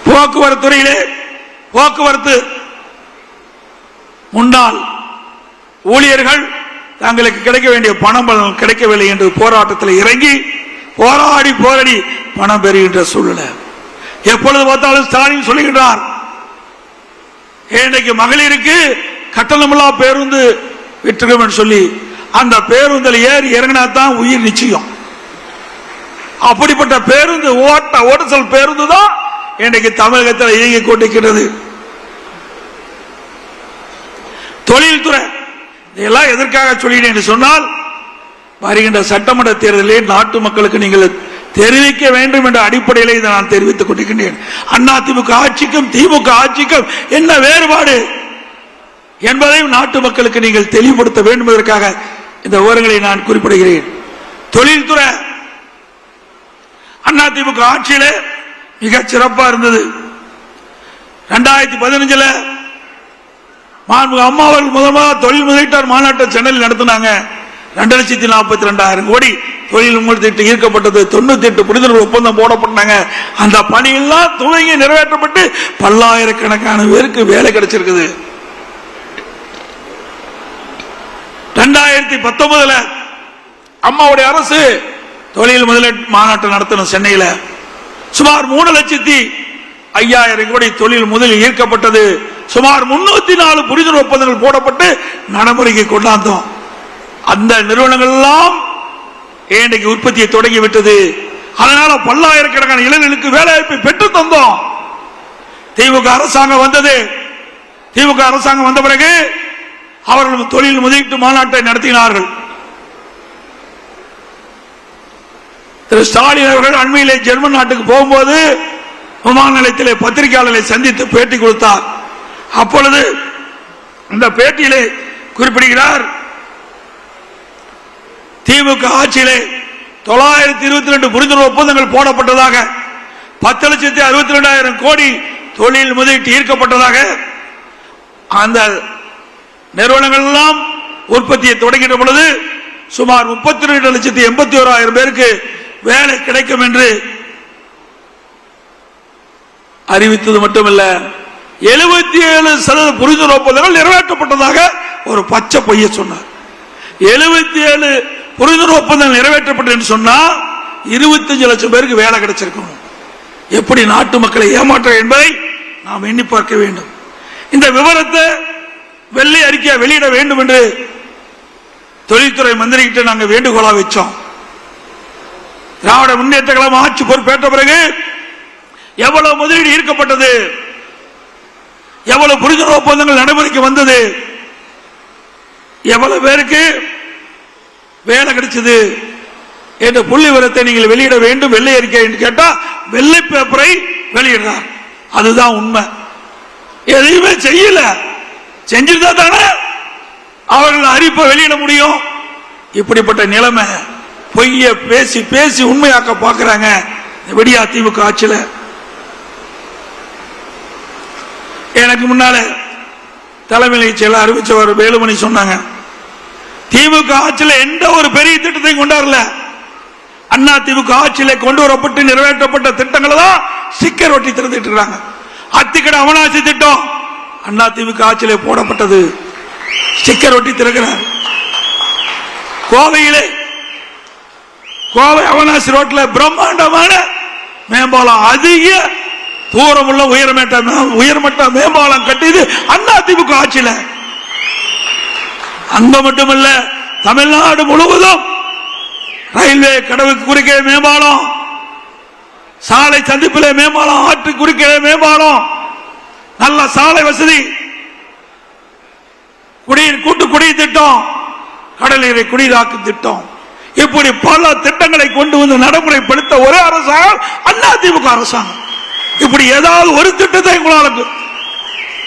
போக்குவரத்து துறையிலே போக்குவரத்து முன்னாள் ஊழியர்கள் தங்களுக்கு கிடைக்க வேண்டிய பணம் கிடைக்கவில்லை என்று போராட்டத்தில் இறங்கி போராடி பணம் பெறுகின்ற சூழ்நிலை. எப்பொழுது பார்த்தாலும் ஸ்டாலின் சொல்லுகின்றார், இன்றைக்கு மகளிருக்கு கட்டணமில்லா பேருந்து விட்டுருக்கும் சொல்லி அந்த பேருந்தில் ஏறி இறங்கினாதான் உயிர் நிச்சயம். அப்படிப்பட்ட பேருந்து ஓட்டுதல் பேருந்து தான் இன்றைக்கு தமிழகத்தில் இயங்கிக் கொண்டிருக்கிறது. தொழில்துறை இதெல்லாம் எதற்காக சொல்லினேன் என்று சொன்னால், வருகின்ற சட்டமன்ற தேர்தலில் நாட்டு மக்களுக்கு நீங்கள் தெரிவிக்க வேண்டும் என்ற அடிப்படையில் இதை நான் தெரிவித்துக் கொண்டிருக்கின்றேன். அதிமுக ஆட்சிக்கும் திமுக ஆட்சிக்கும் என்ன வேறுபாடு என்பதையும் நாட்டு மக்களுக்கு நீங்கள் தெளிவுபடுத்த வேண்டும் என்பதற்காக இந்த விவரங்களை நான் குறிப்பிடுகிறேன். தொழில்துறை அதிமுக ஆட்சியில மிக சிறப்பா இருந்தது. 2015 அம்மா அவர்கள் முதல் தொழில் முதலீட்டாளர் மாநாட்டை சென்னையில் நடத்தினாங்க. 2,42,000 கோடி தொழில் முதலீட்டு ஈர்க்கப்பட்டது. 98 புரிந்துணர்வு ஒப்பந்தம் போடப்பட்டாங்க. அந்த பணியெல்லாம் துவங்கி நிறைவேற்றப்பட்டு பல்லாயிரக்கணக்கான பேருக்கு வேலை கிடைச்சிருக்குது. 2019 அம்மாவுடைய அரசு தொழில் முதலீட்டு மாநாட்டை நடத்தணும். சென்னையில் சுமார் 3,05,000 கோடி தொழில் முதலில் ஈர்க்கப்பட்டது. சுமார் 304 புரிந்துணர்வு ஒப்பந்தங்கள் போடப்பட்டு நடைமுறைக்கு கொண்டாந்தோம். அந்த நிறுவனங்கள் எல்லாம் இன்றைக்கு உற்பத்தியை தொடங்கிவிட்டது. அதனால பல்லாயிரக்கணக்கான இளைஞர்களுக்கு வேலைவாய்ப்பை பெற்று தந்தோம். திமுக அரசாங்கம் வந்தது. திமுக அரசாங்கம் வந்த பிறகு அவர்கள் தொழில் முதலீட்டு மாநாட்டை நடத்தினார்கள். திரு ஸ்டாலின் அவர்கள் அண்மையிலே ஜெர்மன் நாட்டுக்கு போகும்போது விமான நிலையத்திலே பத்திரிகையாளர்களை சந்தித்து பேட்டி கொடுத்தார். அப்பொழுது இந்த பேட்டியிலே குறிப்பிடுகிறார், திமுக ஆட்சியிலே 922 புரிந்துணர்வு ஒப்பந்தங்கள் போடப்பட்டதாக, 10,62,000 கோடி தொழில் முதலீட்டு ஈர்க்கப்பட்டதாக, அந்த நிறுவனங்கள் எல்லாம் உற்பத்தியை தொடங்கின்ற பொழுது சுமார் 32,81,000 பேருக்கு வேலை கிடைக்கும் என்று அறிவித்தது மட்டுமல்ல, 77% புரிந்துணர்வு ஒப்பந்தங்கள் நிறைவேற்றப்பட்டதாக ஒரு பச்சை பொய்ய சொன்னார். 77 புரிந்துணர்வு ஒப்பந்தங்கள் நிறைவேற்றப்பட்டது என்று சொன்னா 25 லட்சம் பேருக்கு வேலை கிடைச்சிருக்கும். எப்படி நாட்டு மக்களை ஏமாற்ற என்பதை நாம் எண்ணி பார்க்க வேண்டும். இந்த விவரத்தை வெள்ளை அறிக்கையை வெளியிட வேண்டும் என்று தொழில்துறை மந்திரி கிட்ட நாங்கள் வேண்டுகோளா வச்சோம். திராவிட முன்னேற்ற கழகம் ஆட்சி பொறுப்பேற்ற பிறகு எவ்வளவு முதலீடு ஈர்க்கப்பட்டது, எவ்வளவு புரிந்துணர்வு ஒப்பந்தங்கள் நடைமுறைக்கு வந்தது, எவ்வளவு பேருக்கு வேலை கிடைச்சது என்ற புள்ளி விவரத்தை நீங்கள் வெளியிட வேண்டும். வெள்ளை அறிக்கை என்று கேட்டா வெள்ளை பேப்பரை வெளியிடுறார். அதுதான் உண்மை. எதையுமே செய்யல. செஞ்சிருந்தா தானே அவர்கள் அறிப்பை வெளியிட முடியும். இப்படிப்பட்ட நிலைமை பொய்ய பேசி பேசி உண்மையாக்க பார்க்கிறாங்க விடியா திமுக ஆட்சியில். எனக்கு முன்னால தலைமை செயலர் அறிவிச்சவர் வேலுமணி சொன்னாங்க, திமுக ஆட்சியில் எந்த ஒரு பெரிய திட்டத்தையும் கொண்டாடல. அண்ணா திமுக ஆட்சியில கொண்டு வரப்பட்டு நிறைவேற்றப்பட்ட திட்டங்களை தான் ஸ்டிக்கர் ஒட்டி திறந்துட்டு இருக்காங்க. அத்திக்கடை அவனாசி திட்டம் அண்ணா திமுக ஆட்சியிலே போடப்பட்டது. ஸ்டிக்கர் ஒட்டி திறக்கிறார். கோவையிலே கோவை அவனாசி ரோட்ல பிரம்மாண்டமான மேம்பாலம், அதிக தூரம் உள்ள உயர்மட்ட மேம்பாலம் கட்டியது அண்ணா திமுக ஆட்சியில. அங்க மட்டுமல்ல, தமிழ்நாடு முழுவதும் ரயில்வே கடவுக்கு குறுக்கே மேம்பாலம், சாலை சந்திப்பிலே மேம்பாலம், ஆற்று குறுக்கே மேம்பாலம், நல்ல சாலை வசதி, கூட்டு குடிநீர் திட்டம், கடலீரை குடிநீராக்கு திட்டம், இப்படி பல திட்டங்களை கொண்டு வந்து நடைமுறைப்படுத்த ஒரே அரசாங்கம் அண்ணா திமுக அரசாங்கம். இப்படி ஏதாவது ஒரு திட்டத்தை உங்களுக்கு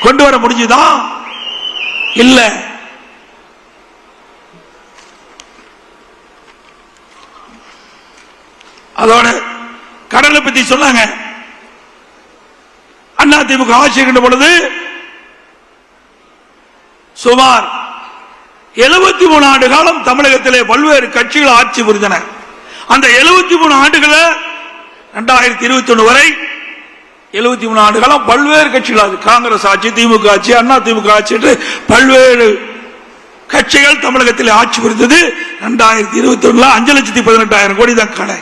கொண்டு வர முடிஞ்சுதா? இல்ல. அதோட கடலை பத்தி சொன்னாங்க. அண்ணா திமுக ஆட்சி இருக்கின்ற பொழுது சுமார் 73 ஆண்டு காலம் தமிழகத்திலே பல்வேறு கட்சிகள் ஆட்சி புரிந்தன. அந்த 73 ஆண்டுகள 2021 வரை 73 ஆண்டு காலம் பல்வேறு கட்சிகள், காங்கிரஸ் ஆட்சி, திமுக ஆட்சி, அண்ணா திமுக ஆட்சி என்று பல்வேறு கட்சிகள் தமிழகத்தில் ஆட்சி புரிந்தது. 2021 5,18,000 கோடி தான் கடை.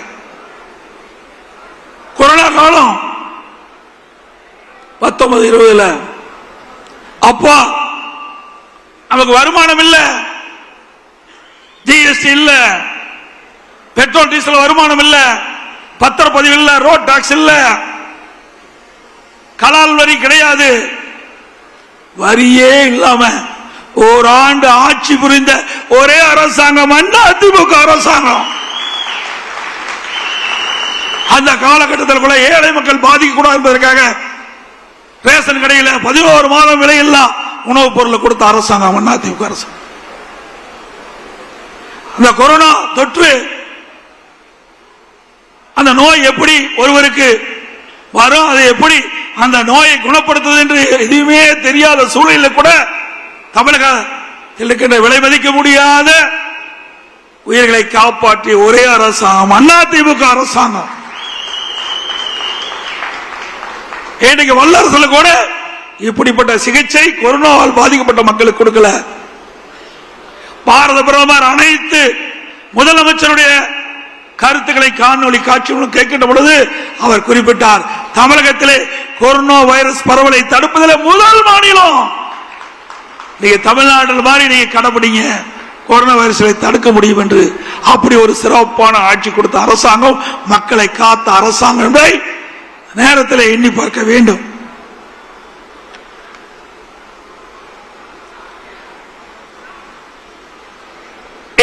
கொரோனா காலம் 19-20 அப்பா நமக்கு வருமானம் இல்ல, ஜிஎஸ்டி இல்ல, பெட்ரோல் டீசல் வருமானம் இல்ல, பத்திரப்பதிவு இல்ல, ரோட் டாக்ஸ் இல்ல, கலால் வரி கிடையாது, வரியே இல்லாம ஓராண்டு ஆட்சி புரிந்த ஒரே அரசாங்கம் அதிமுக அரசாங்கம். அந்த காலகட்டத்தில் கூட ஏழை மக்கள் பாதிக்க கூடாது என்பதற்காக ரேஷன் கடையில் 11 மாதம் விலையில்லா உணவுப் பொருளை கொடுத்த அரசாங்கம் அதிமுக அரசாங்கம். அந்த கொரோனா தொற்று, அந்த நோய் எப்படி ஒருவருக்கு வரும், அதை எப்படி அந்த நோயை குணப்படுத்துவது என்று எதுவுமே தெரியாத சூழலில் கூட தமிழகத்தில் இருக்கின்ற விலை மதிக்க முடியாத உயிர்களை காப்பாற்றிய ஒரே அரசாங்கம் அதிமுக அரசாங்கம். இன்னைக்கு வல்லரசுல கூட இப்படிப்பட்ட சிகிச்சை கொரோனாவால் பாதிக்கப்பட்ட மக்களுக்கு கொடுக்கல. பாரத பிரதமர் அனைத்து முதலமைச்சருடைய கருத்துக்களை காணொலி காட்சி கேட்கின்ற பொழுது அவர் குறிப்பிட்டார், தமிழகத்திலே கொரோனா வைரஸ் பரவலை தடுப்பதில் முதல் மாநிலம் நீங்க தமிழ்நாட்டில் மாதிரி நீங்க கடைபிடிங்க, கொரோனா வைரஸை தடுக்க முடியும் என்று. அப்படி ஒரு சிறப்பான ஆட்சி கொடுத்த அரசாங்கம், மக்களை காத்த அரசாங்கம் என்பதை நேரத்தில் எண்ணி பார்க்க வேண்டும்.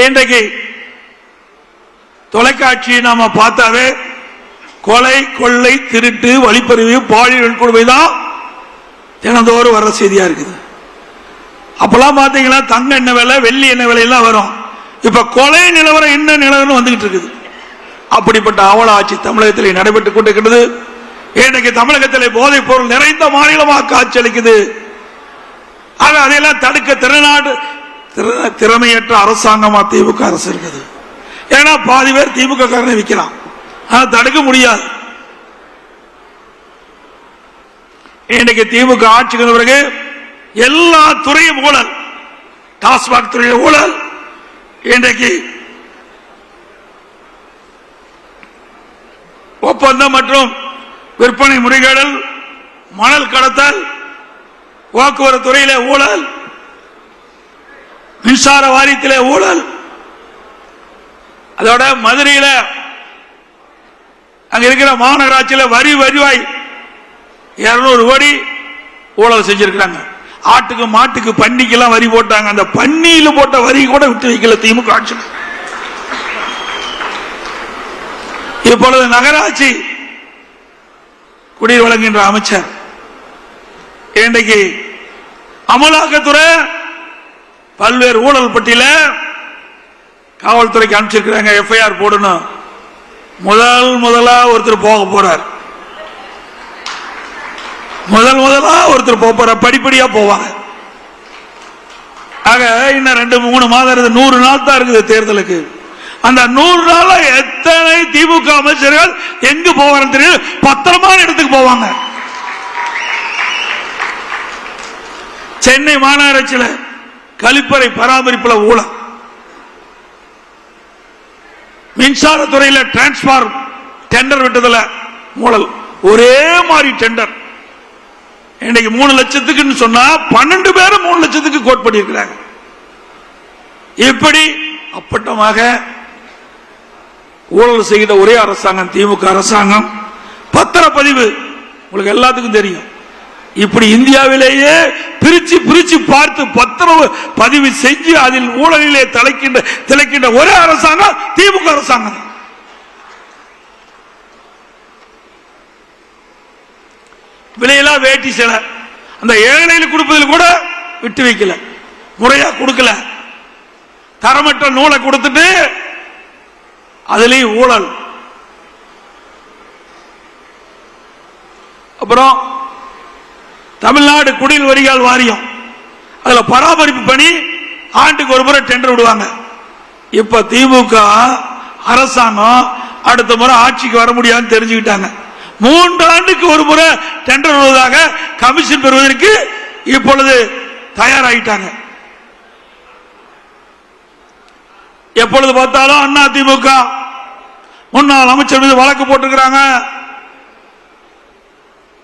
இன்றைக்கு தொலைக்காட்சியை நாம பார்த்தாவே கொலை, கொள்ளை, திருட்டு, வழிப்பறிவு, பாலியல் கொடுமை தான் தினந்தோறும் வர்ற செய்தியா இருக்குது. அப்பெல்லாம் பாத்தீங்கன்னா தங்க என்ன விலை, வெள்ளி என்ன விலையெல்லாம் வரும். இப்ப கொலை நிலவரம் என்ன நிலவரம் வந்துகிட்டு இருக்குது. அப்படிப்பட்ட அவல ஆட்சி தமிழகத்தில் நடைபெற்றுக் கொண்டிருக்கிறது. இன்றைக்கு தமிழகத்தில் போதைப் பொருள் நிறைந்த மாநிலமாக காட்சியளிக்குது. ஆக அதையெல்லாம் தடுக்க திறமையற்ற அரசாங்கமா திமுக அரசு இருக்குது. ஏன்னா பாதி பேர் திமுக காரனை விற்கிறான், அதை தடுக்க முடியாது. இன்றைக்கு திமுக ஆட்சிக்கு வந்த பிறகு எல்லா துறையும் ஊழல், டாஸ்மாக் துறையில் ஊழல், இன்றைக்கு ஒப்பந்தம் மற்றும் விற்பனை முறைகேடல், மணல் கடத்தல், போக்குவரத்து துறையிலே ஊழல், மின்சார வாரியத்திலே ஊழல், அதோட மதுரையில அங்க இருக்கிற மாநகராட்சியில் வரி வருவாய் 200 கோடி ஊழல் செஞ்சிருக்கிறாங்க. ஆட்டுக்கு, மாட்டுக்கு, பன்னிக்கு எல்லாம் வரி போட்டாங்க. அந்த பன்னியில போட்ட வரி கூட விட்டு வைக்கல திமுக ஆட்சி. இப்பொழுது நகராட்சி குடிநீர் வழங்குகின்ற அமைச்சர் இன்றைக்கு அமலாக்கத்துறை பல்வேறு ஊழல் பட்டியல காவல்துறைக்கு அனுப்பிச்சிருக்கிறாங்க, எஃப்ஐஆர் போடணும். முதலா ஒருத்தர் போக போறார், முதலா ஒருத்தர் போற, படிப்படியா போவாங்க. ஆக இன்னும் 2-3 மாதம் இருக்குது, 100 நாள் தான் இருக்குது தேர்தலுக்கு. அந்த 100 நாள் எத்தனை திமுக அமைச்சர்கள் எங்கு போவாங்க தெரியும், பத்திரமான இடத்துக்கு போவாங்க. சென்னை மாநகராட்சியில் கழிப்பறை பராமரிப்பில் ஊழல், மின்சாரத்துறையில் டிரான்ஸ்பார்ம் டெண்டர் விட்டதில் ஊழல், ஒரே மாதிரி டெண்டர். இன்னைக்கு 3 லட்சத்துக்கு சொன்னா 12 பேரும் 3 லட்சத்துக்கு கோட் பண்ணியிருக்கிறாங்க. இப்படி அப்பட்டமாக ஊழல் செய்கிற ஒரே அரசாங்கம் திமுக அரசாங்கம். பத்திரப்பதிவு உங்களுக்கு எல்லாத்துக்கும் தெரியும். இப்படி இந்தியாவிலேயே பிரிச்சு பார்த்து பத்திரப்பதிவு செஞ்சு அதில் ஊழலிலே திளைக்கின்ற ஒரே அரசாங்கம் திமுக அரசாங்கம். விலையிலா வேட்டி சில அந்த ஏழையில் கொடுப்பதில் கூட விட்டு வைக்கல, முறையா கொடுக்கல, தரமற்ற நூலை கொடுத்துட்டு அதிலேயும் ஊழல். அப்புறம் தமிழ்நாடு குடிநீர் வடிகால் வாரியம், அதுல பராமரிப்பு பணி ஆண்டுக்கு ஒரு முறை டெண்டர் விடுவாங்க. இப்ப திமுக அரசாங்கம் அடுத்த முறை ஆட்சிக்கு வர முடியாதுன்னு தெரிஞ்சுக்கிட்டாங்க. 3 ஆண்டுக்கு ஒரு முறை டெண்டர் விடுவதாக கமிஷன் பெறுவதற்கு இப்பொழுது தயாராகிட்டாங்க. எப்பொழுது பார்த்தாலும் அண்ணா திமுக முன்னாள் அமைச்சர் மீது வழக்கு போட்டிருக்கிறாங்க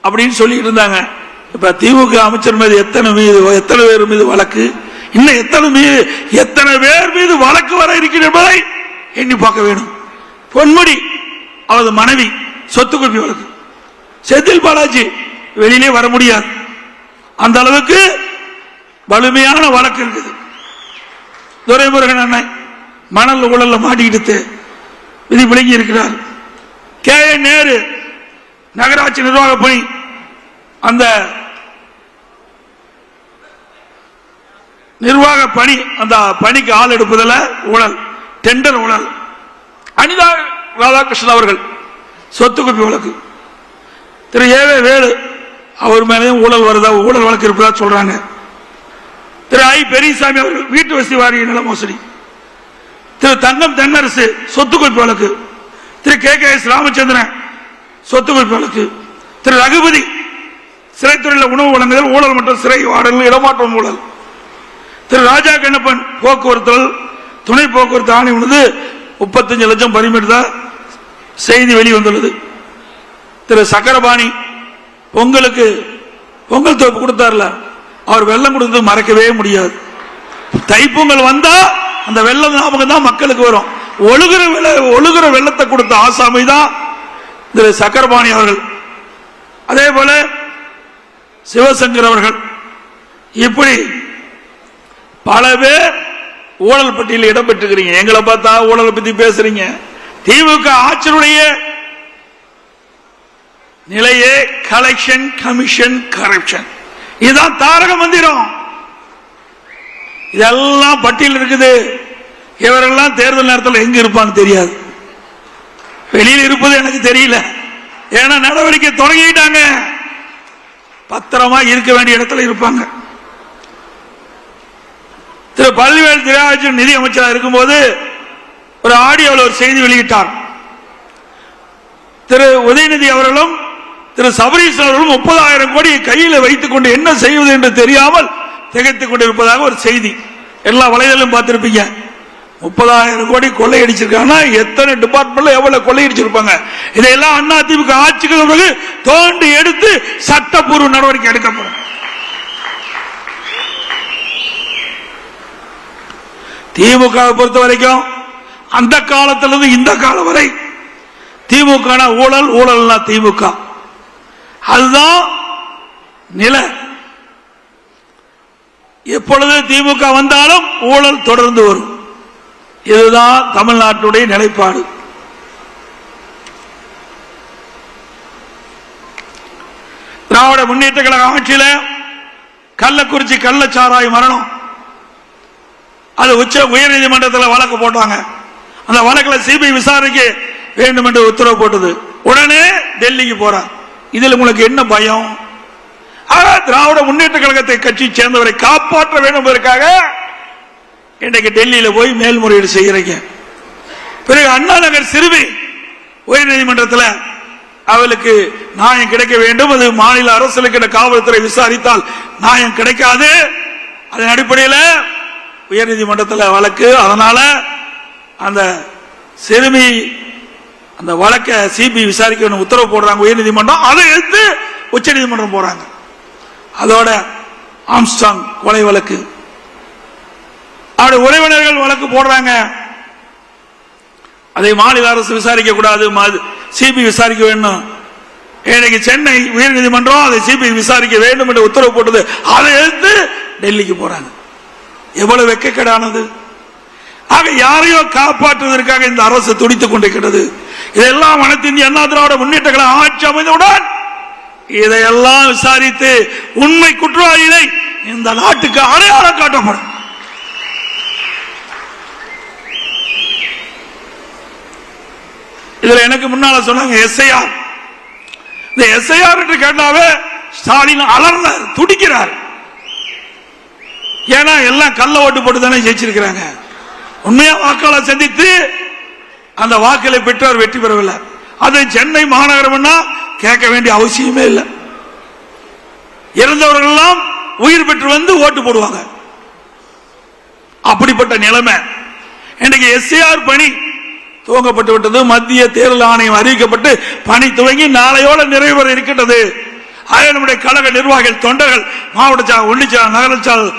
அப்படின்னு சொல்லிட்டு இருந்தாங்க. இப்ப திமுக அமைச்சர் மீது எத்தனை பேர் மீது வழக்கு, இன்னும் எத்தனை பேர் மீது வழக்கு வர இருக்கிறது என்பதை எண்ணி பார்க்க வேண்டும். பொன்முடி அவரது மனைவி சொத்து குவிப்பு வழக்கு, செந்தில் பாலாஜி வெளியிலே வர முடியாது, அந்த அளவுக்கு வலிமையான வழக்கு இருக்குது. துரைமுருகன் அண்ணன் மணல் ஊழல்ல மாட்டிக்கிட்டு விதி விளங்கி இருக்கிறார். கே என் நேரு நகராட்சி நிர்வாக பணி, அந்த நிர்வாக பணி, அந்த பணிக்கு ஆள் எடுப்பதில் ஊழல், டெண்டர் ஊழல். அனிதா ராதாகிருஷ்ணன் அவர்கள் சொத்து குவிப்பு வழக்கு. திரு ஏவே வேலு அவர் மேலேயும் ஊழல் வருதா, ஊழல் வழக்கு இருப்பதா சொல்றாங்க. திரு ஐ பெரியசாமி அவர்கள் வீட்டு வசதி வாரிய நில மோசடி. திரு தங்கம் தென்னரசு சொத்து குவிப்பு வழக்கு. திரு கே கே எஸ் ராமச்சந்திரன் சொத்து குவிப்பு வழக்கு. திரு ரகுபதி சிறைத்துறையில் உணவு வழங்குதல் ஊழல் மற்றும் சிறை வாடகை இடமாற்றம் ஊழல். திரு ராஜா கண்ணப்பன் போக்குவரத்து துணை போக்குவரத்து ஆணை உள்ளது 35 லட்சம் பறிமுதல் செய்தி வெளிவந்துள்ளது. திரு சக்கரபாணி பொங்கலுக்கு பொங்கல் தோப்பு கொடுத்தார்ல, அவர் வெள்ளம் கொடுத்தது மறக்கவே முடியாது. தைப்பொங்கல் வந்தா அந்த வெள்ளம் ஞாபகம் தான் மக்களுக்கு வரும். ஒழுகுற வெள்ளத்தை கொடுத்த ஆசாமி தான் திரு சக்கரபாணி அவர்கள். அதே போல சிவசங்கர் அவர்கள். இப்படி பல பேர் ஊழல் பட்டியலில் இடம் பெற்றுக்கிறீங்க. எங்களை பார்த்தா ஊழலை பத்தி பேசுறீங்க. திமுக ஆட்சியுடைய நிலையே கலெக்ஷன், கமிஷன், கரப்ஷன். இதுதான் தாரக மந்திரம். இதெல்லாம் பட்டியல் இருக்குது. இவரெல்லாம் தேர்தல் நேரத்தில் எங்க இருப்பாங்க தெரியாது. வெளியில் இருப்பது எனக்கு தெரியல. ஏன்னா நடவடிக்கை தொடங்கிட்டாங்க. பத்திரமா இருக்க வேண்டிய இடத்துல இருப்பாங்க. திரு பழனிவேல் தியாகராஜன் நிதி அமைச்சராக இருக்கும்போது ஒரு ஆடியோவில் ஒரு செய்தி வெளியிட்டார். திரு உதயநிதி அவர்களும் திரு சபரீஷ் அவர்களும் 30,000 கோடி கையில் வைத்துக் கொண்டு என்ன செய்வது என்று தெரியாமல் திகைத்துக் கொண்டிருப்பதாக ஒரு செய்தி. எல்லா வலைதளம் பார்த்திருப்பீங்க. 30,000 கோடி கொள்ளையடிச்சிருக்காங்க. எத்தனை டிபார்ட்மெண்ட்ல எவ்வளவு கொள்ளையடிச்சிருப்பாங்க. இதையெல்லாம் அண்ணா திமுக ஆட்சிக்கு பிறகு தோண்டி எடுத்து சட்டப்பூர்வ நடவடிக்கை எடுக்கப்படும். திமுக பொறுத்த வரைக்கும் அந்த காலத்திலிருந்து இந்த காலம் வரை திமுக ஊழல், ஊழல்னா திமுக, அதுதான் நிலை. எப்பொழுது திமுக வந்தாலும் ஊழல் தொடர்ந்து வரும். இதுதான் தமிழ்நாட்டுடைய நிலைப்பாடு. திராவிட முன்னேற்ற கழக ஆட்சியில் கள்ளக்குறிச்சி கள்ளச்சாராய மரணம், அது உயர்நீதிமன்றத்தில் வழக்கு போட்டாங்க. அந்த வழக்கில் சிபிஐ விசாரணைக்கு வேண்டும் என்று உத்தரவு போட்டது. உடனே டெல்லிக்கு போறார். இதில் உங்களுக்கு என்ன பயம்? திராவிட முன்னேற்ற கழகத்தை கட்சி சேர்ந்தவரை காப்பாற்ற வேண்டும் என்பதற்காக இன்றைக்கு டெல்லியில போய் மேல்முறையீடு செய்கிறீங்க. பிறகு அண்ணா நகர் சிறுமி உயர்நீதிமன்றத்தில் அவளுக்கு நியாயம் கிடைக்க வேண்டும். அது மாநில அரசுக்கு காவல்துறை விசாரித்தால் நியாயம் கிடைக்காது. அதன் அடிப்படையில் உயர்நீதிமன்றத்தில் வழக்கு. அதனால அந்த சிறுமி அந்த வழக்கை சிபிஐ விசாரிக்க உத்தரவு போடுறாங்க உயர்நீதிமன்றம். அதை எடுத்து உச்ச நீதிமன்றம் போறாங்க. அதோட ஆம்ஸ்டாங் கொலை வழக்கு, அவருடைய உறவினர்கள் வழக்கு போடுறாங்க. அதை மாநில அரசு விசாரிக்க கூடாது, சிபிஐ விசாரிக்க வேண்டும். இன்னைக்கு சென்னை உயர்நீதிமன்றம் அதை சிபிஐ விசாரிக்க வேண்டும் என்று உத்தரவு போட்டது. அதை எடுத்து டெல்லிக்கு போறாங்க. எவ்வளவு வெட்கக்கேடானது! ஆக யாரையோ காப்பாற்றுவதற்காக இந்த அரசு துடித்துக் கொண்டிருக்கிறது. இதெல்லாம் அனைத்து இந்திய அண்ணா திராவிட முன்னேற்ற கழக ஆட்சி அமைந்தவுடன் இதையெல்லாம் விசாரித்து உண்மை குற்றவாளிகளை இந்த நாட்டுக்கு அடையாளம் காட்டப்படும். இதுல எனக்கு முன்னால சொன்னாங்க எஸ்ஐஆர். இந்த எஸ்ஐஆர் என்று கேட்டாவே ஸ்டாலின் அலர்ந்தார், துடிக்கிறார். ஏன்னா எல்லாம் கள்ள ஓட்டு போட்டு தானே ஜெயிச்சிருக்கிறாங்க. உண்மையா வாக்காளர் சந்தித்து அந்த வாக்களை பெற்றவர் வெற்றி பெறவில்லை. அது சென்னை மாநகரம் கேட்க வேண்டிய அவசியமே இல்லை. இறந்தவர்கள் எல்லாம் உயிர் பெற்று வந்து ஓட்டு போடுவாங்க. அப்படிப்பட்ட நிலைமை இன்றைக்கு எஸ்ஏஆர் பணி துவங்கப்பட்டு விட்டது. மத்திய தேர்தல் ஆணையம் அறிவிக்கப்பட்டு பணி துவங்கி நாளையோட நிறைவேற இருக்கின்றது. நம்முடைய கழக நிர்வாகிகள், தொண்டர்கள், மாவட்ட செயலாளர், ஒன்றிய செயலாளர், நகர செயலாளர்,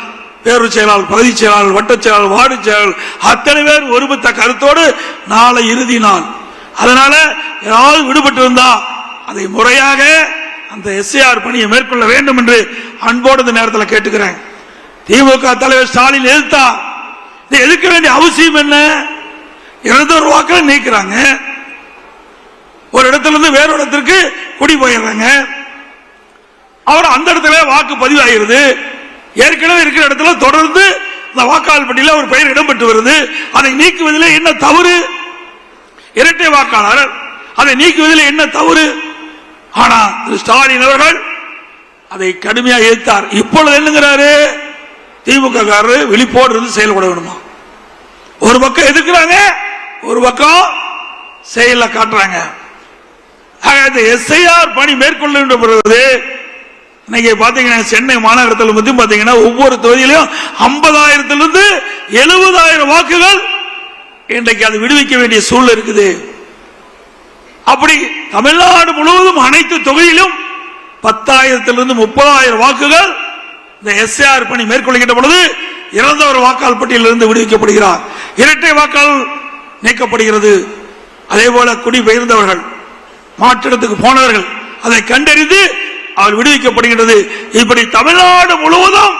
பேரூர் செயலாளர், பகுதி செயலாளர், வட்ட செயலாளர், வார்டு செயலாளர் அத்தனை பேர் ஒருமித்த கருத்தோடு நாளை இறுதி நாள். அதனால ஏதாவது விடுபட்டு இருந்தா அதை முறையாக அந்த எஸ்ஏஆர் பணியை மேற்கொள்ள வேண்டும் என்று அன்போடு இந்த நேரத்தில் கேட்டுக்கிறேன். திமுக தலைவர் ஸ்டாலின் எதிர்த்தா இதை எதிர்க்க வேண்டிய அவசியம் என்ன? இருந்தொரு வாக்களை நீக்கிறாங்க, ஒரு இடத்துல இருந்து வேற இடத்திற்கு குடி போயிடுறாங்க. அவர் அந்த இடத்துல வாக்கு பதிவாகிறது. ஏற்கனவே இருக்கிற இடத்துல தொடர்ந்து இந்த வாக்காளர் பட்டியலில் ஒரு பெயர் இடம்பெற்று வருது. அதை நீக்குவதில் என்ன தவறு? இரட்டை வாக்காளர், அதை நீக்குவதில் என்ன தவறு? ஆனா திரு ஸ்டாலின் அவர்கள் அதை கடுமையாக எதிர்த்தார். இப்பொழுது என்னங்கிறாரு? திமுக காரர் விழிப்போடு இருந்து செயல்பட வேணுமா? ஒரு பக்கம் எதிர்க்கிறாங்க, ஒரு பக்கம் செயல காட்டுறாங்க. எஸ்ஐஆர் பணி மேற்கொள்ள இன்னைக்கு பாத்தீங்கன்னா சென்னை மாநகரத்தில் பத்தி பாத்தீங்கன்னா ஒவ்வொரு தொகுதியிலும் 50,000 70,000 வாக்குகள் இன்றைக்கு அது விடுவிக்க வேண்டிய சூழல் இருக்குது. அப்படி தமிழ்நாடு முழுவதும் அனைத்து தொகுதியிலும் 10,000 30,000 வாக்குகள் இந்த எஸ்ஏஆர் பணி மேற்கொள்கின்ற பொழுது இறந்தவர் வாக்காளர் பட்டியலிருந்து விடுவிக்கப்படுகிறார். இரட்டை வாக்காளர் நீக்கப்படுகிறது. அதே போல குடிபெயர்ந்தவர்கள், மாற்றிடத்துக்கு போனவர்கள் அதை கண்டறிந்து அவர் விடுவிக்கப்படுகிறது. இப்படி தமிழ்நாடு முழுவதும்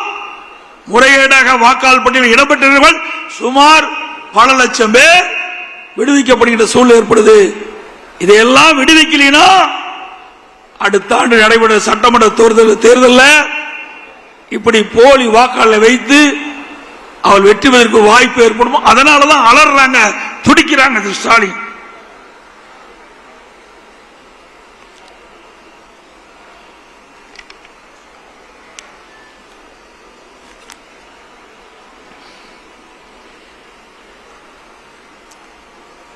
முறையீடாக வாக்காளர் பட்டியலில் இடம்பெற்றவர்கள் சுமார் பல லட்சம் பேர் விடுவிக்கப்படுகின்ற சூழல் ஏற்படுது. இதையெல்லாம் விடுவிக்கலைன்னா அடுத்த ஆண்டு நடைபெற சட்டமன்ற தேர்தலில் இப்படி போலி வாக்காளரை வைத்து அவள் வெற்றி பெறுவதற்கு வாய்ப்பு ஏற்படும். அதனாலதான் அலறாங்க, துடிக்கிறாங்க திரு ஸ்டாலின்.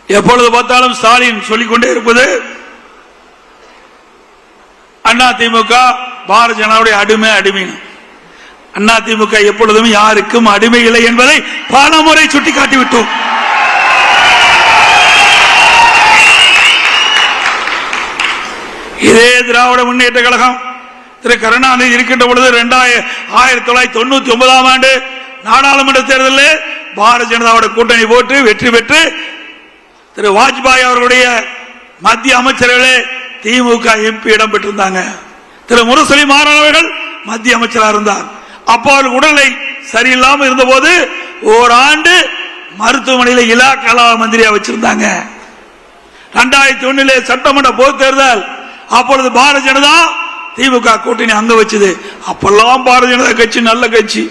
எப்பொழுது பார்த்தாலும் ஸ்டாலின் சொல்லிக்கொண்டே இருப்பது அதிமுக பாரதிய ஜனதாவுடைய அடிமை. அதிமுக எப்பொழுதும் யாருக்கும் அடிமை இல்லை என்பதை பல முறை சுட்டிக்காட்டிவிட்டோம். இதே திராவிட முன்னேற்ற கழகம் திரு கருணாநிதி இருக்கின்ற பொழுது 1999 ஆண்டு நாடாளுமன்ற தேர்தலில் பாரதிய ஜனதாவுடைய கூட்டணி போட்டு வெற்றி பெற்று திரு வாஜ்பாய் அவர்களுடைய மத்திய அமைச்சர்களே திமுக எம்பி இடம் பெற்றிருந்தாங்க. திரு முரசொலி மாறன் அவர்கள் மத்திய அமைச்சராக இருந்தார். அப்போ உடல்நிலை சரியில்லாமல் இருந்த போது ஓராண்டு மருத்துவமனையில் இலாக்கா மந்திரியா வச்சிருந்தாங்க. 2001 சட்டமன்ற பொது தேர்தல், அப்பொழுது பாரதிய ஜனதா திமுக கூட்டணி அங்க வச்சது. அப்பெல்லாம் பாரதிய ஜனதா கட்சி நல்ல கட்சி,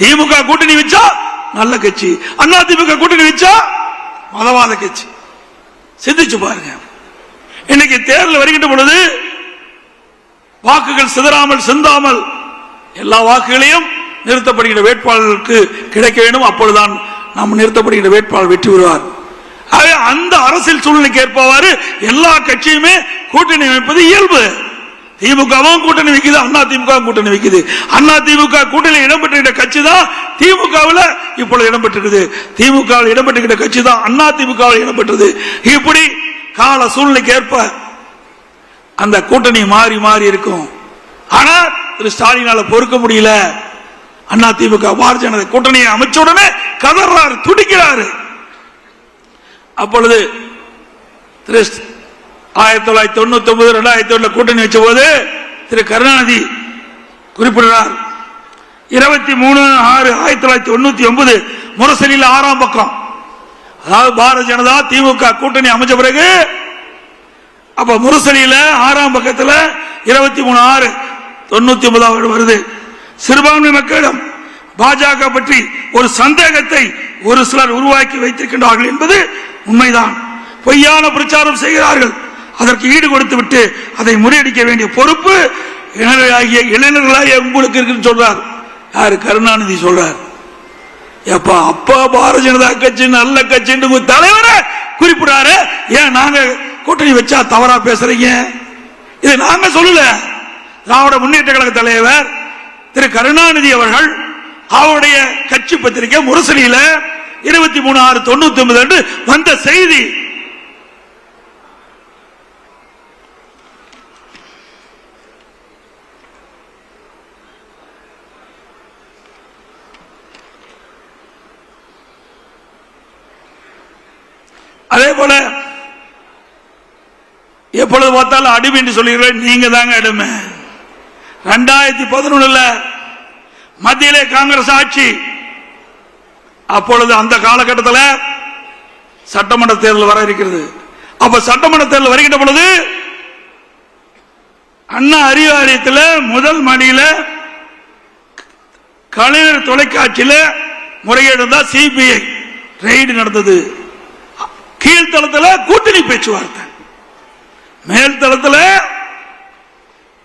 திமுக கூட்டணி வச்சா நல்ல கட்சி, அண்ணா திமுக கூட்டணி வச்சா மதவாத கட்சி. சிந்திச்சு பாருங்க. இன்னைக்கு தேர்தல் வருகின்ற பொழுது வாக்குகள் சிதறாமல் சிந்தாமல் எல்லா வாக்குகளையும் நிறுத்தப்படுகின்ற வேட்பாளர்களுக்கு கிடைக்க வேண்டும். அப்பொழுதுதான் நாம் நிறுத்தப்படுகின்ற வேட்பாளர் வெற்றி பெறுவார். அந்த அரசியல் சூழ்நிலைக்கு ஏற்பவாறு எல்லா கட்சியுமே கூட்டணி அமைப்பது இயல்பு. திமுகவும் கூட்டணி வைக்குது, அண்ணா திமுக கூட்டணி வைக்குது. அண்ணா திமுக கூட்டணி இடம்பெற்ற கட்சி தான் திமுகவில் இப்பொழுது இடம்பெற்றிருக்குது. திமுகவில் இடம்பெற்ற கட்சி தான் அண்ணா திமுகவில் இடம்பெற்றது. இப்படி கால சூழ்நிலைக்கு ஏற்ப அந்த கூட்டணி மாறி மாறி இருக்கும். ஆனா திரு ஸ்டாலினால பொறுக்க முடியல. அண்ணா திமுக பாரதிய ஜனதா கூட்டணியை அமைச்ச உடனே கதறாரு, துடிக்கிறாரு. அப்பொழுது 1999 2001 கூட்டணி வச்ச போது திரு கருணாநிதி குறிப்பிடுறார். 23/6/1999 முரசொலியில் 6ஆம் பக்கம், அதாவது பாரதிய ஜனதா திமுக கூட்டணி அமைச்ச பிறகு அப்ப முரசொலியில் 6ஆம் பக்கத்தில் 23/6/1999 வருது. சிறுபான்மை மக்களிடம் பாஜக பற்றி ஒரு சந்தேகத்தை ஒரு சிலர் உருவாக்கி வைத்திருக்கின்றார்கள் என்பது உண்மைதான். பொய்யான பிரச்சாரம் செய்கிறார்கள். அதற்கு ஈடு கொடுத்து விட்டு அதை முறியடிக்க வேண்டிய பொறுப்பு இளைஞர்களாகிய உங்களுக்கு இருக்குன்னு சொல்றார். யாரு? கருணாநிதி சொல்றார். எப்ப அப்பா பாரதிய ஜனதா கட்சி நல்ல கட்சி தலைவரை குறிப்பிடாரு. ஏன் நாங்க கூட்டணி வச்சா தவறா பேசுறீங்க? இது நாங்க சொல்லல. திராவிட முன்னேற்ற கழக தலைவர் திரு கருணாநிதி அவர்கள் அவருடைய கட்சி பத்திரிகை முரசொலியில 23/6/99 வந்த செய்தி. அதே போல எப்பொழுது பார்த்தாலும் அடிமை என்று சொல்லுகிறேன். நீங்க தாங்க அடிமை. 2011 மத்தியிலே காங்கிரஸ் ஆட்சி. அப்பொழுது அந்த காலகட்டத்தில் சட்டமன்ற தேர்தல் வர இருக்கிறது. அப்ப சட்டமன்ற தேர்தல் வருகின்ற பொழுது அண்ணா அறிவாலயத்தில் முதல் மாடியில் கலைஞர் தொலைக்காட்சியில் முறைகேடு தான் சிபிஐ ரெய்டு நடந்தது. கீழ்த்தளத்தில் கூட்டணி பேச்சுவார்த்தை, மேல்தளத்தில்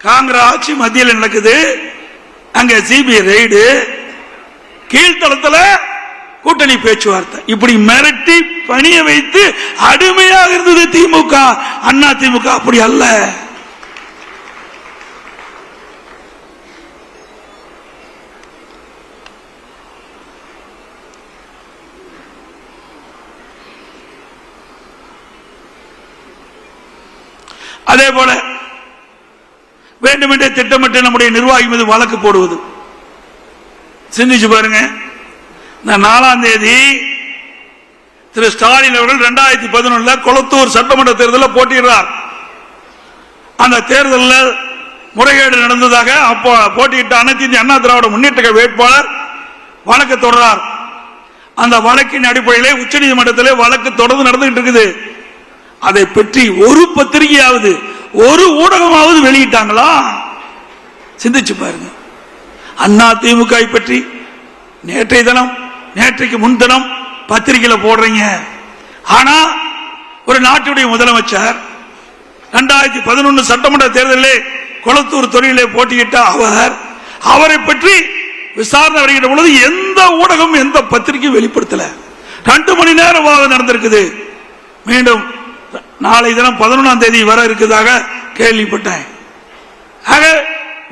காங்கிரஸ் ஆட்சி மத்தியில் நடக்குது. அங்க சிபிஐ ரெய்டு, கீழ்த்தளத்தில் கூட்டணி பேச்சுவார்த்தை. இப்படி மிரட்டி பணிய வைத்து அடிமையாக இருந்தது திமுக. அண்ணா திமுக அப்படி அல்ல. அதே போல வேண்டுமென்றே திட்டமிட்டு நம்முடைய நிர்வாகி மீது வழக்கு போடுவது. சிந்திச்சு பாருங்க. 4ஆம் தேதி திரு ஸ்டாலின் அவர்கள் 2011 கொளத்தூர் சட்டமன்ற தேர்தலில் போட்டியிடுறார். அந்த தேர்தலில் முறைகேடு நடந்ததாக அப்போ போட்டியிட்ட அனைத்து இந்திய அண்ணா திராவிட முன்னேற்ற வேட்பாளர் வழக்கு தொடர்றார். அந்த வழக்கின் அடிப்படையிலே உச்சநீதிமன்றத்தில் வழக்கு தொடர்ந்து நடந்துகிட்டு இருக்குது. அதை பற்றி ஒரு பத்திரிகையாவது ஒரு ஊடகமாவது வெளியிட்டாங்களா? சிந்திச்சு பாருங்க. அண்ணா திமுக பற்றி நேற்றைய தினம், நேற்றைக்கு முன்தினம் பத்திரிகையில் போடுறீங்க. ஆனா ஒரு நாட்டுடைய முதலமைச்சர் 2011 சட்டமன்ற தேர்தலில் கொளத்தூர் தொழிலே போட்டியிட்ட அவரை பற்றி விசாரணை வருகின்ற பொழுது எந்த ஊடகம் எந்த பத்திரிகையும் வெளிப்படுத்தல. 2 மணி நேரம் வாதம் நடந்திருக்குது. மீண்டும் நாளை தினம் 11ஆம் தேதி வர இருக்கிறதாக கேள்விப்பட்டேன். ஆக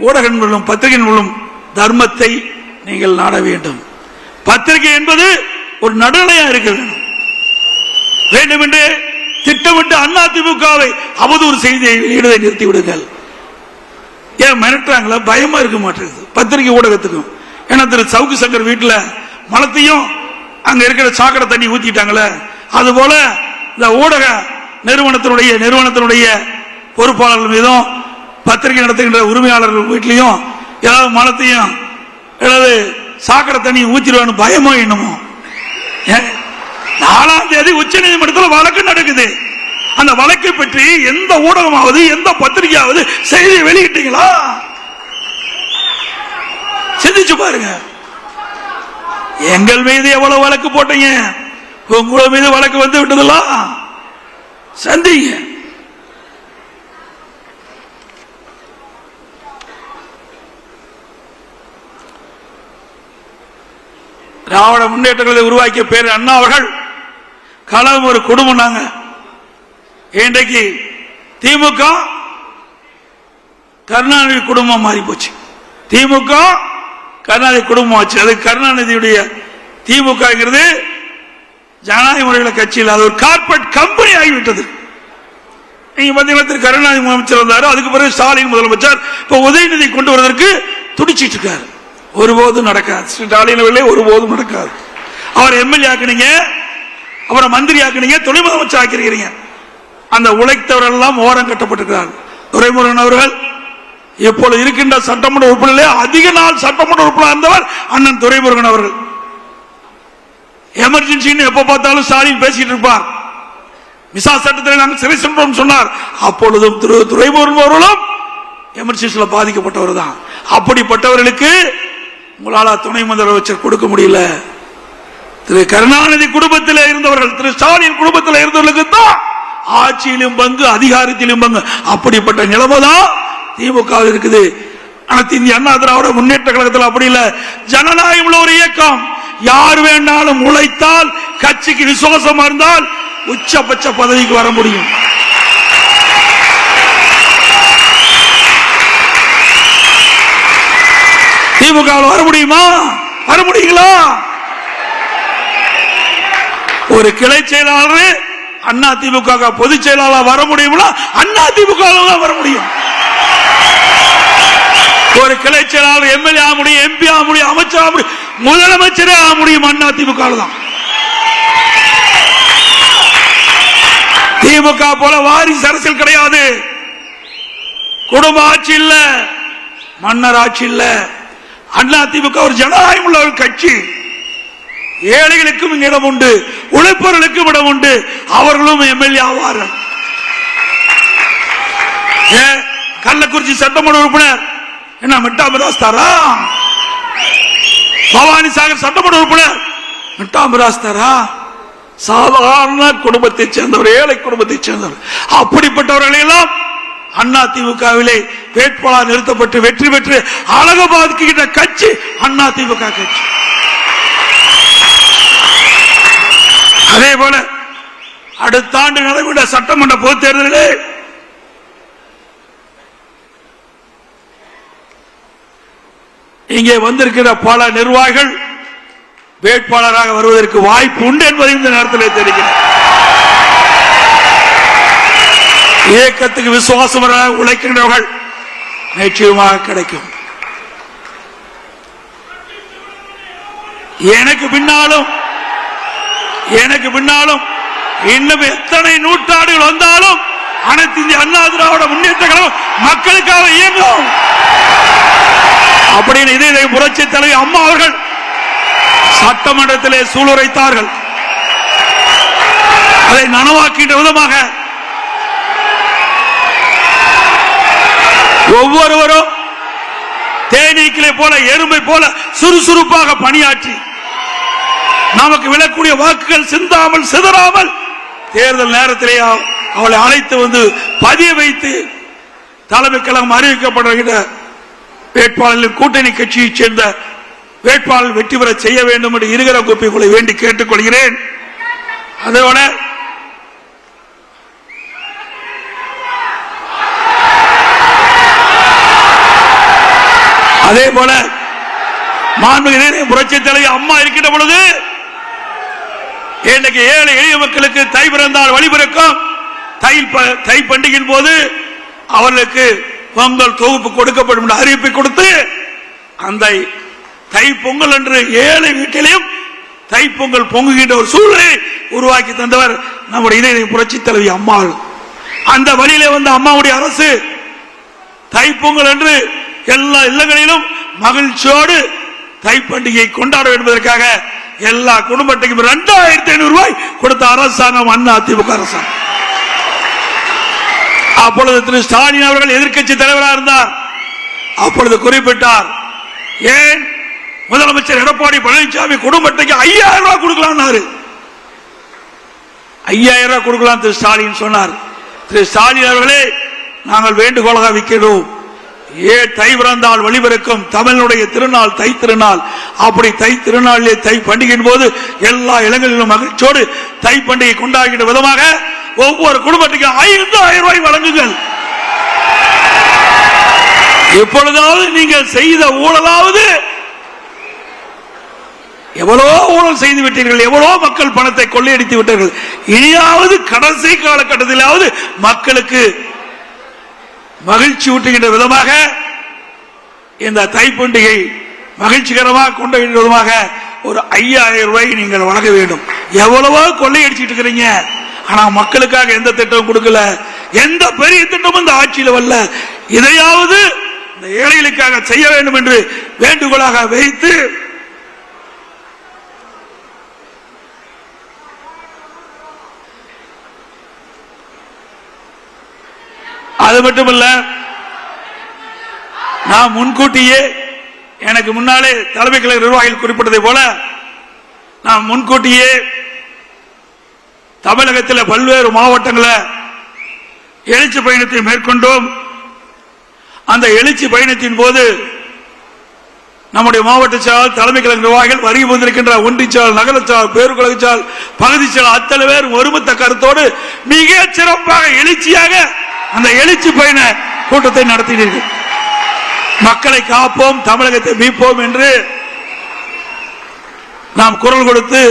ஊடகங்களும் பத்திரிகைகளும் தர்மத்தை நீங்கள் நாட வேண்டும். பத்திரிகை என்பது ஒரு நடுநிலையா இருக்க வேண்டும். வேண்டுமென்று திட்டமிட்டு அண்ணா திமுகவை அவதூறு செய்தியை வெளியிடுவதை நிறுத்தி விடுங்கள். ஏன் மிரட்டுறாங்களா? பயமா இருக்க மாட்டேங்குது பத்திரிகை ஊடகத்துக்கும். ஏன்னா திரு சவுக்கு சங்கர் வீட்டில் மலத்தையும் அங்க இருக்கிற சாக்கடை தண்ணி ஊத்திட்டாங்களே, அது போல இந்த ஊடக நிறுவனத்தினுடைய பொறுப்பாளர்கள் மீதும் பத்திரிகை நடத்துகின்ற உரிமையாளர்கள் வீட்டிலையும் ஏதாவது மலத்தையும் ஏதாவது சாக்கடை தண்ணி ஊத்திடுவான்னு பயமோ என்னமோ. 4ஆம் தேதி உச்ச நீதிமன்றத்தில் வழக்கு நடக்குது. அந்த வழக்கை பற்றி எந்த ஊடகமாவது எந்த பத்திரிகையாவது செய்தி வெளியிட்டீங்களா? சிந்திச்சு பாருங்க. எங்கள் மீது எவ்வளவு வழக்கு போட்டீங்க, உங்கள மீது வழக்கு வந்து விட்டதா? சந்திங்க. திராவிட முன்னேற்றங்களை உருவாக்கிய பேர் அண்ணா அவர்கள் கலம் ஒரு குடும்பம். நாங்க இன்றைக்கு திமுக கருணாநிதி குடும்பம் மாறி போச்சு. திமுக கருணாநிதி குடும்பம் ஆச்சு. அது கருணாநிதியுடைய திமுக ஜனநாயக முறையில் கட்சியில் அது ஒரு கார்பரேட் கம்பெனி ஆகிவிட்டது. நீங்க பாத்தீங்கன்னா திரு கருணாநிதி முதலமைச்சர் வந்தாரு, அதுக்கு பிறகு ஸ்டாலின் முதலமைச்சர். இப்ப உதயநிதி கொண்டு வருவதற்கு துடிச்சிட்டு இருக்காரு. ஒருபோதும் நடக்காது. ஸ்டாலின் ஒருபோதும் நடக்காது. அவர் எம்எல்ஏ ஆக்குனீங்க, அப்புறம் மந்திரி ஆக்குனீங்க, துணை முதலமைச்சர் ஆக்கிருக்கிறீங்க. அந்த உழைத்தவர்கள் எல்லாம் ஓரம் கட்டப்பட்டிருக்கிறார். துரைமுருகன் அவர்கள் இப்பொழுது இருக்கின்ற சட்டமன்ற உறுப்பினர்களே அதிக நாள் சட்டமன்ற உறுப்பினர் இருந்தவர் அண்ணன் துரைமுருகன் அவர்கள். எமர்ஜென்சின்னு எப்ப பார்த்தாலும் ஸ்டாலின் பேசிட்டு இருப்பார். மிசா சட்டத்தில் நாங்கள் சிறை சென்றோம் சொன்னார். அப்பொழுதும் துரைமுருகன் அவர்களும் எமர்ஜென்சியில் பாதிக்கப்பட்டவர் தான். அப்படிப்பட்டவர்களுக்கு உங்களால் துணை முதலமைச்சர் கொடுக்க முடியல. திரு கருணாநிதி குடும்பத்தில் இருந்தவர்கள், திரு ஸ்டாலின் குடும்பத்தில் இருந்தவர்களுக்கு தான் ஆட்சியிலும் பங்கு, அதிகாரத்திலும் பங்கு. அப்படிப்பட்ட நிலைமை தான் திமுக இருக்குது. அனைத்து இந்திய அண்ணா திராவிட முன்னேற்ற கழகத்தில் அப்படி இல்ல, ஜனநாயகம் உள்ள ஒரு இயக்கம். யார் வேணாலும் உழைத்தால், கட்சிக்கு விசுவாசமா இருந்தால் உச்சபட்ச பதவிக்கு வர முடியும். திமுக வர முடியுமா? வர முடியுங்களா? ஒரு கிளை செயலாளர் அண்ணா திமுக பொதுச் செயலாளர் வர முடியுமா? அண்ணா திமுக வர முடியும். ஒரு கிளை செயலாளர் எம்எல்ஏ ஆக முடியும், எம்பி ஆக முடியும், அமைச்சர் ஆக முடியும், முதலமைச்சரே ஆக முடியும் அண்ணா திமுக தான். திமுக போல வாரிசு அரசியல் கிடையாது. குடும்ப ஆட்சி இல்ல, மன்னர் ஆட்சி இல்ல. அண்ணா திமுக ஒரு ஜனநாயகம் உள்ள ஒரு கட்சி. ஏழைகளுக்கும் இடம் உண்டு, உழைப்பவர்களுக்கும் இடம் உண்டு. அவர்களும் எம்எல்ஏ ஆவார்கள். கள்ளக்குறிச்சி சட்டமன்ற உறுப்பினர் என்ன மிட்டாமிராஸ் தாரா? பவானி சாகர் சட்டமன்ற உறுப்பினர் மிட்டாமிராஸ் தாரா? சாதாரண குடும்பத்தை சேர்ந்தவர், ஏழை குடும்பத்தை சேர்ந்தவர். அப்படிப்பட்டவர்கள் எல்லாம் அண்ணா திமுகவிலே வேட்பாளர் நிறுத்தப்பட்டு வெற்றி பெற்று அழகபாதிக்கின்ற கட்சி அண்ணா திமுக கட்சி. அதே போல அடுத்த ஆண்டு நடைபெற்ற சட்டமன்ற பொதுத் தேர்தலிலே இங்கே வந்திருக்கிற பல நிர்வாகிகள் வேட்பாளராக வருவதற்கு வாய்ப்பு உண்டு என்பதை இந்த நேரத்தில் தெரிவிக்கிறேன். இயக்கத்துக்கு விசுவாசமாக உழைக்கின்றவர்கள் நிச்சயமாக கிடைக்கும். எனக்கு பின்னாலும் இன்னும் எத்தனை நூற்றாண்டுகள் வந்தாலும் அனைத்து இந்திய அண்ணா திராவிட முன்னேற்ற கழகம் மக்களுக்காக இயங்கும் அப்படின்னு இதே புரட்சி தலைவி அம்மா அவர்கள் சட்டமன்றத்திலே சூளுரைத்தார்கள். அதை நனவாக்கின்ற விதமாக ஒவ்வொருவரும் தேனீக்களை போல, எறும்பை போல சுறுசுறுப்பாக பணியாற்றி நமக்கு விழக்கூடிய வாக்குகள் சிந்தாமல் சிதறாமல் தேர்தல் நேரத்திலே அவளை அழைத்து வந்து பதிய வைத்து தலைமை கழகம் அறிவிக்கப்படுகிற வேட்பாளர்கள் கூட்டணி கட்சியைச் சேர்ந்த வேட்பாளர் வெற்றி பெற செய்ய வேண்டும் என்று இருகிற கோப்பைகளை வேண்டி கேட்டுக் கொள்கிறேன். அதோட அதே போல மாண்புமிகு புரட்சி தலைவி அம்மா இருக்கின்ற பொழுது இன்றைக்கு ஏழை எளிய மக்களுக்கு தை பிறந்தால் வழிபிறக்கும். தை பண்டிகையின் போது அவர்களுக்கு பொங்கல் தொகுப்பு கொடுக்கப்படும் அறிவிப்பை கொடுத்து அந்த தை பொங்கல் என்று ஏழை வீட்டிலையும் தை பொங்கல் பொங்குகின்ற ஒரு சூழலை உருவாக்கி தந்தவர் நம்முடைய இதய புரட்சி தலைவி அம்மா. அந்த வழியிலே வந்த அம்மாவுடைய அரசு தை பொங்கல் என்று எல்லா இல்லங்களிலும் மகிழ்ச்சியோடு தை பண்டிகையை கொண்டாட என்பதற்காக எல்லா குடும்பத்தையும் 2500 ரூபாய் கொடுத்த அரசாங்கம் அண்ணா திமுக அரசாங்கம். அப்பொழுது திரு ஸ்டாலின் அவர்கள் எதிர்க்கட்சி தலைவராக இருந்தார். அப்பொழுது குறிப்பிட்டார், ஏன் முதலமைச்சர் எடப்பாடி பழனிசாமி குடும்பத்துக்கு 5000 ரூபாய் கொடுக்கலாம், 5000 ரூபாய் கொடுக்கலாம் திரு ஸ்டாலின் சொன்னார். திரு ஸ்டாலின் அவர்களே, நாங்கள் வேண்டுகோளாக வைக்கிறோம், தை பிறந்தால் வழிபிறக்கும் தமிழனுடைய திருநாள் தை திருநாள். அப்படி தை திருநாளிலே தை பண்டிகையின் போது எல்லா இடங்களிலும் மகிழ்ச்சியோடு தை பண்டிகை கொண்டாடுகின்ற விதமாக ஒவ்வொரு குடும்பத்துக்கும் 5000 ரூபாய் வழங்குங்கள். எப்பொழுதாவது நீங்கள் செய்த ஊழலாவது, எவ்வளவோ ஊழல் செய்து விட்டீர்கள், எவ்வளோ மக்கள் பணத்தை கொள்ளையடித்து விட்டார்கள், இனியாவது கடைசி காலகட்டத்திலாவது மக்களுக்கு மகிழ்ச்சி ஊட்டுகின்ற விதமாக இந்த தை பண்டிகை மகிழ்ச்சிகரமாக கொண்டாடுகின்ற விதமாக ஒரு 5000 ரூபாய் நீங்கள் வழங்க வேண்டும். எவ்வளவோ கொள்ளையடிச்சிட்டு இருக்கிறீங்க, ஆனா மக்களுக்காக எந்த திட்டமும் கொடுக்கல, எந்த பெரிய திட்டமும் இந்த ஆட்சியில் வரல. இதையாவது இந்த ஏழைகளுக்காக செய்ய வேண்டும் என்று வேண்டுகோளாக வைத்து அது மட்டுமல்ல, நான் முன்கூட்டியே எனக்கு முன்னாலே தலைமை கழக நிர்வாகிகள் குறிப்பிட்டதை போல நான் முன்கூட்டியே தமிழகத்தில் பல்வேறு மாவட்டங்களில் எழுச்சி பயணத்தை மேற்கொண்டோம். அந்த எழுச்சி பயணத்தின் போது நம்முடைய மாவட்ட செயலாளர், தலைமை கழக நிர்வாகிகள், வருகை வந்திருக்கின்ற ஒன்றிய செயலாளர், நகர செயலாளர், பேரூராட்சி செயலாளர், பகுதி செயலாளர் அத்தனை பேர் ஒருமித்த கருத்தோடு மிக சிறப்பாக எழுச்சியாக அந்த எழுச்சி பயண கூட்டத்தை நடத்தினீர்கள். மக்களை காப்போம், தமிழகத்தை மீட்போம் என்று நாம் குரல் கொடுத்து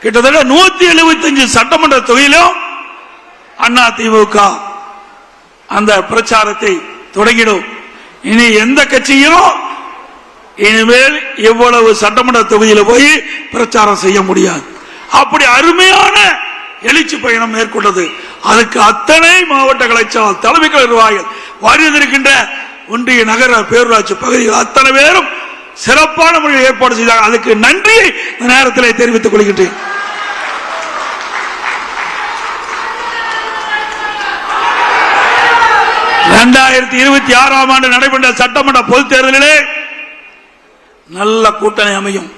கிட்டத்தட்ட 175 சட்டமன்ற தொகுதியிலும் அதிமுக அந்த பிரச்சாரத்தை தொடங்கிடும். இனி எந்த கட்சியும் இனிமேல் எவ்வளவு சட்டமன்ற தொகுதியில் போய் பிரச்சாரம் செய்ய முடியாது. அப்படி அருமையான எழுச்சி பயணம் மேற்கொண்டது. அதுக்கு அத்தனை மாவட்ட கலைச்சாளர், தலைமை கழக நிர்வாகிகள், வருகின்ற ஒன்றிய நகர பேரூராட்சி பகுதிகள் அத்தனை பேரும் சிறப்பான முறையில் ஏற்பாடு செய்தார்கள். அதுக்கு நன்றியை இந்த நேரத்தில் தெரிவித்துக் கொள்கின்றேன். ஆண்டு நடைபெற்ற சட்டமன்ற பொதுத் தேர்தலிலே நல்ல கூட்டணி அமையும்,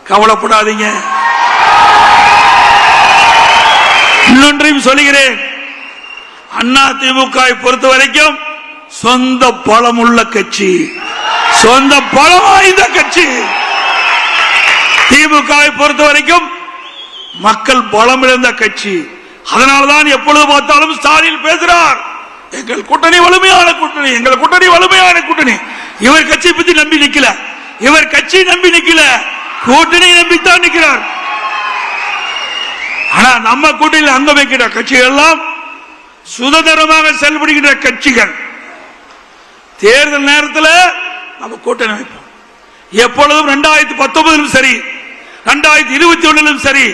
கவலைப்படாதீங்க. இன்னொன்றையும் சொல்லுகிறேன், அதிமுக பொறுத்த வரைக்கும் சொந்த பலம் உள்ள கட்சி, சொந்த பலம் வாய்ந்த கட்சி. திமுக பொறுத்த வரைக்கும் மக்கள் பலம் இழந்த கட்சி. அதனால்தான் எப்பொழுது பார்த்தாலும் ஸ்டாலின் பேசுறார், எங்கள் கூட்டணி வலிமையான கூட்டணி, எங்கள் கூட்டணி வலிமையான கூட்டணி. இவர் கட்சி பத்தி நம்பி நிக்கல, இவர் கட்சி நம்பி நிக்கல, கூட்டணி நம்பித்தான் நிற்கிறார். ஆனா நம்ம கூட்டணியில் அங்க வைக்கிற கட்சிகள் எல்லாம் சுதந்திரமாக செயல்படுகின்ற கட்சிகள். தேர்தல் நேரத்தில் நம்ம கூட்டணி வைப்போம். எப்பொழுதும் 2019 சரி, 2021 சரி,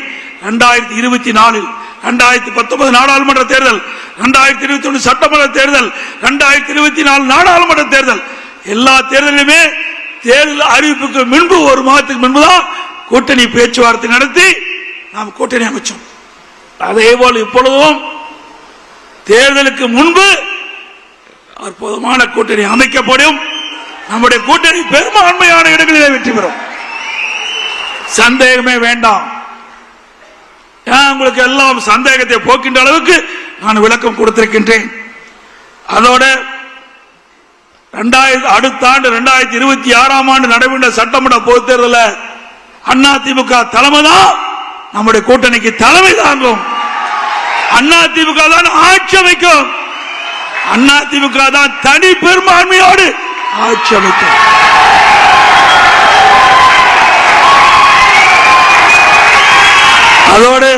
2024, 2019 நாடாளுமன்ற தேர்தல், 2021 சட்டமன்ற தேர்தல், 2024 நாடாளுமன்ற தேர்தல், எல்லா தேர்தலுமே தேர்தல் அறிவிப்புக்கு முன்பு, ஒரு மாதத்துக்கு முன்புதான் கூட்டணி பேச்சுவார்த்தை நடத்தி நாம் கூட்டணி அமைச்சோம். அதே போல் இப்பொழுதும் தேர்தலுக்கு முன்பு அற்புதமான கூட்டணி அமைக்கப்படும். நம்முடைய கூட்டணி பெரும்பான்மையான இடங்களிலே வெற்றி பெறும், சந்தேகமே வேண்டாம். உங்களுக்கு எல்லாம் சந்தேகத்தை போக்கின்ற அளவுக்கு நான் விளக்கம் கொடுத்திருக்கின்றேன். அதோட அடுத்த ஆண்டு 2026 ஆண்டு நடைபெற்ற சட்டமன்ற பொதுத் தேர்தலில் அதிமுக தலைமை தான் நம்முடைய கூட்டணிக்கு தலைமை தாங்கும். அதிமுக தான் ஆட்சி அமைக்கும், அதிமுக தான் தனி பெரும்பான்மையோடு ஆட்சி அமைக்கும். அதோடு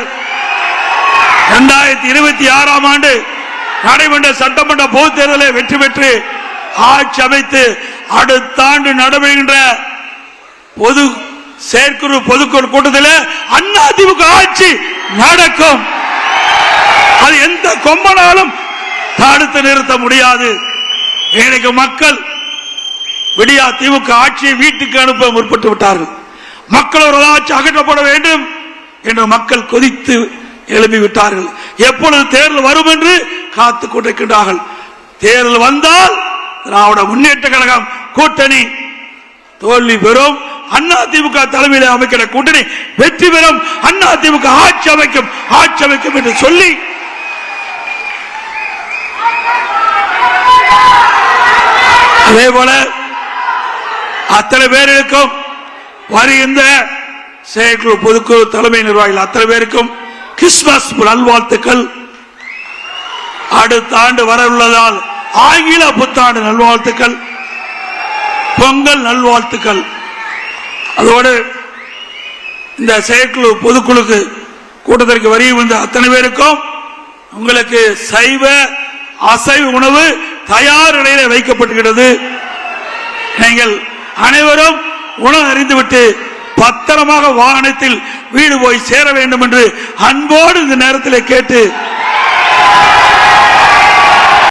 2026 ஆண்டு நடைபெற்ற சட்டமன்ற பொதுத் தேர்தலை வெற்றி பெற்று ஆட்சி அமைத்து அடுத்த ஆண்டு நடைபெறுகின்ற பொது செயற்குழு பொதுக்குழு கூட்டத்தில் அதிமுக ஆட்சி நடக்கும். அது எந்த கொம்பனாலும் தடுத்து நிறுத்த முடியாது. இன்னைக்கு மக்கள் விடியா திமுக ஆட்சியை வீட்டுக்கு அனுப்ப முற்பட்டு விட்டார்கள். மக்கள் ஒரு ஆட்சி அகற்றப்பட வேண்டும் என்று மக்கள் கொதித்து எழுப்பிவிட்டார்கள். எப்பொழுது தேர்தல் வரும் என்று காத்துக் கொண்டிருக்கின்றார்கள். தேர்தல் வந்தால் திராவிட முன்னேற்ற கழகம் கூட்டணி தோல்வி பெறும், அதிமுக தலைமையில் அமைக்கிற கூட்டணி வெற்றி பெறும், அதிமுக ஆட்சி அமைக்கும் என்று சொல்லி அதே போல அத்தனை பேருக்கும் வருகின்ற செயற்குழு பொதுக்குழு தலைமை நிர்வாகிகள் அத்தனை பேருக்கும் கிறிஸ்துமஸ் நல்வாழ்த்துக்கள். அடுத்த ஆண்டு வர உள்ளதால் ஆங்கில புத்தாண்டு நல்வாழ்த்துக்கள், பொங்கல் நல்வாழ்த்துக்கள். அதோடு இந்த செயற்குழு பொதுக்குழுக்கு கூட்டத்திற்கு வருகை வந்த அத்தனை பேருக்கும் உங்களுக்கு சைவ அசைவ உணவு தயார் நிலையில் வைக்கப்பட்டுகிறது. நீங்கள் அனைவரும் உணவு அறிந்துவிட்டு பத்திரமாக வாகனத்தில் வீடு போய் சேர வேண்டும் என்று அன்போடு இந்த நேரத்தில் கேட்டு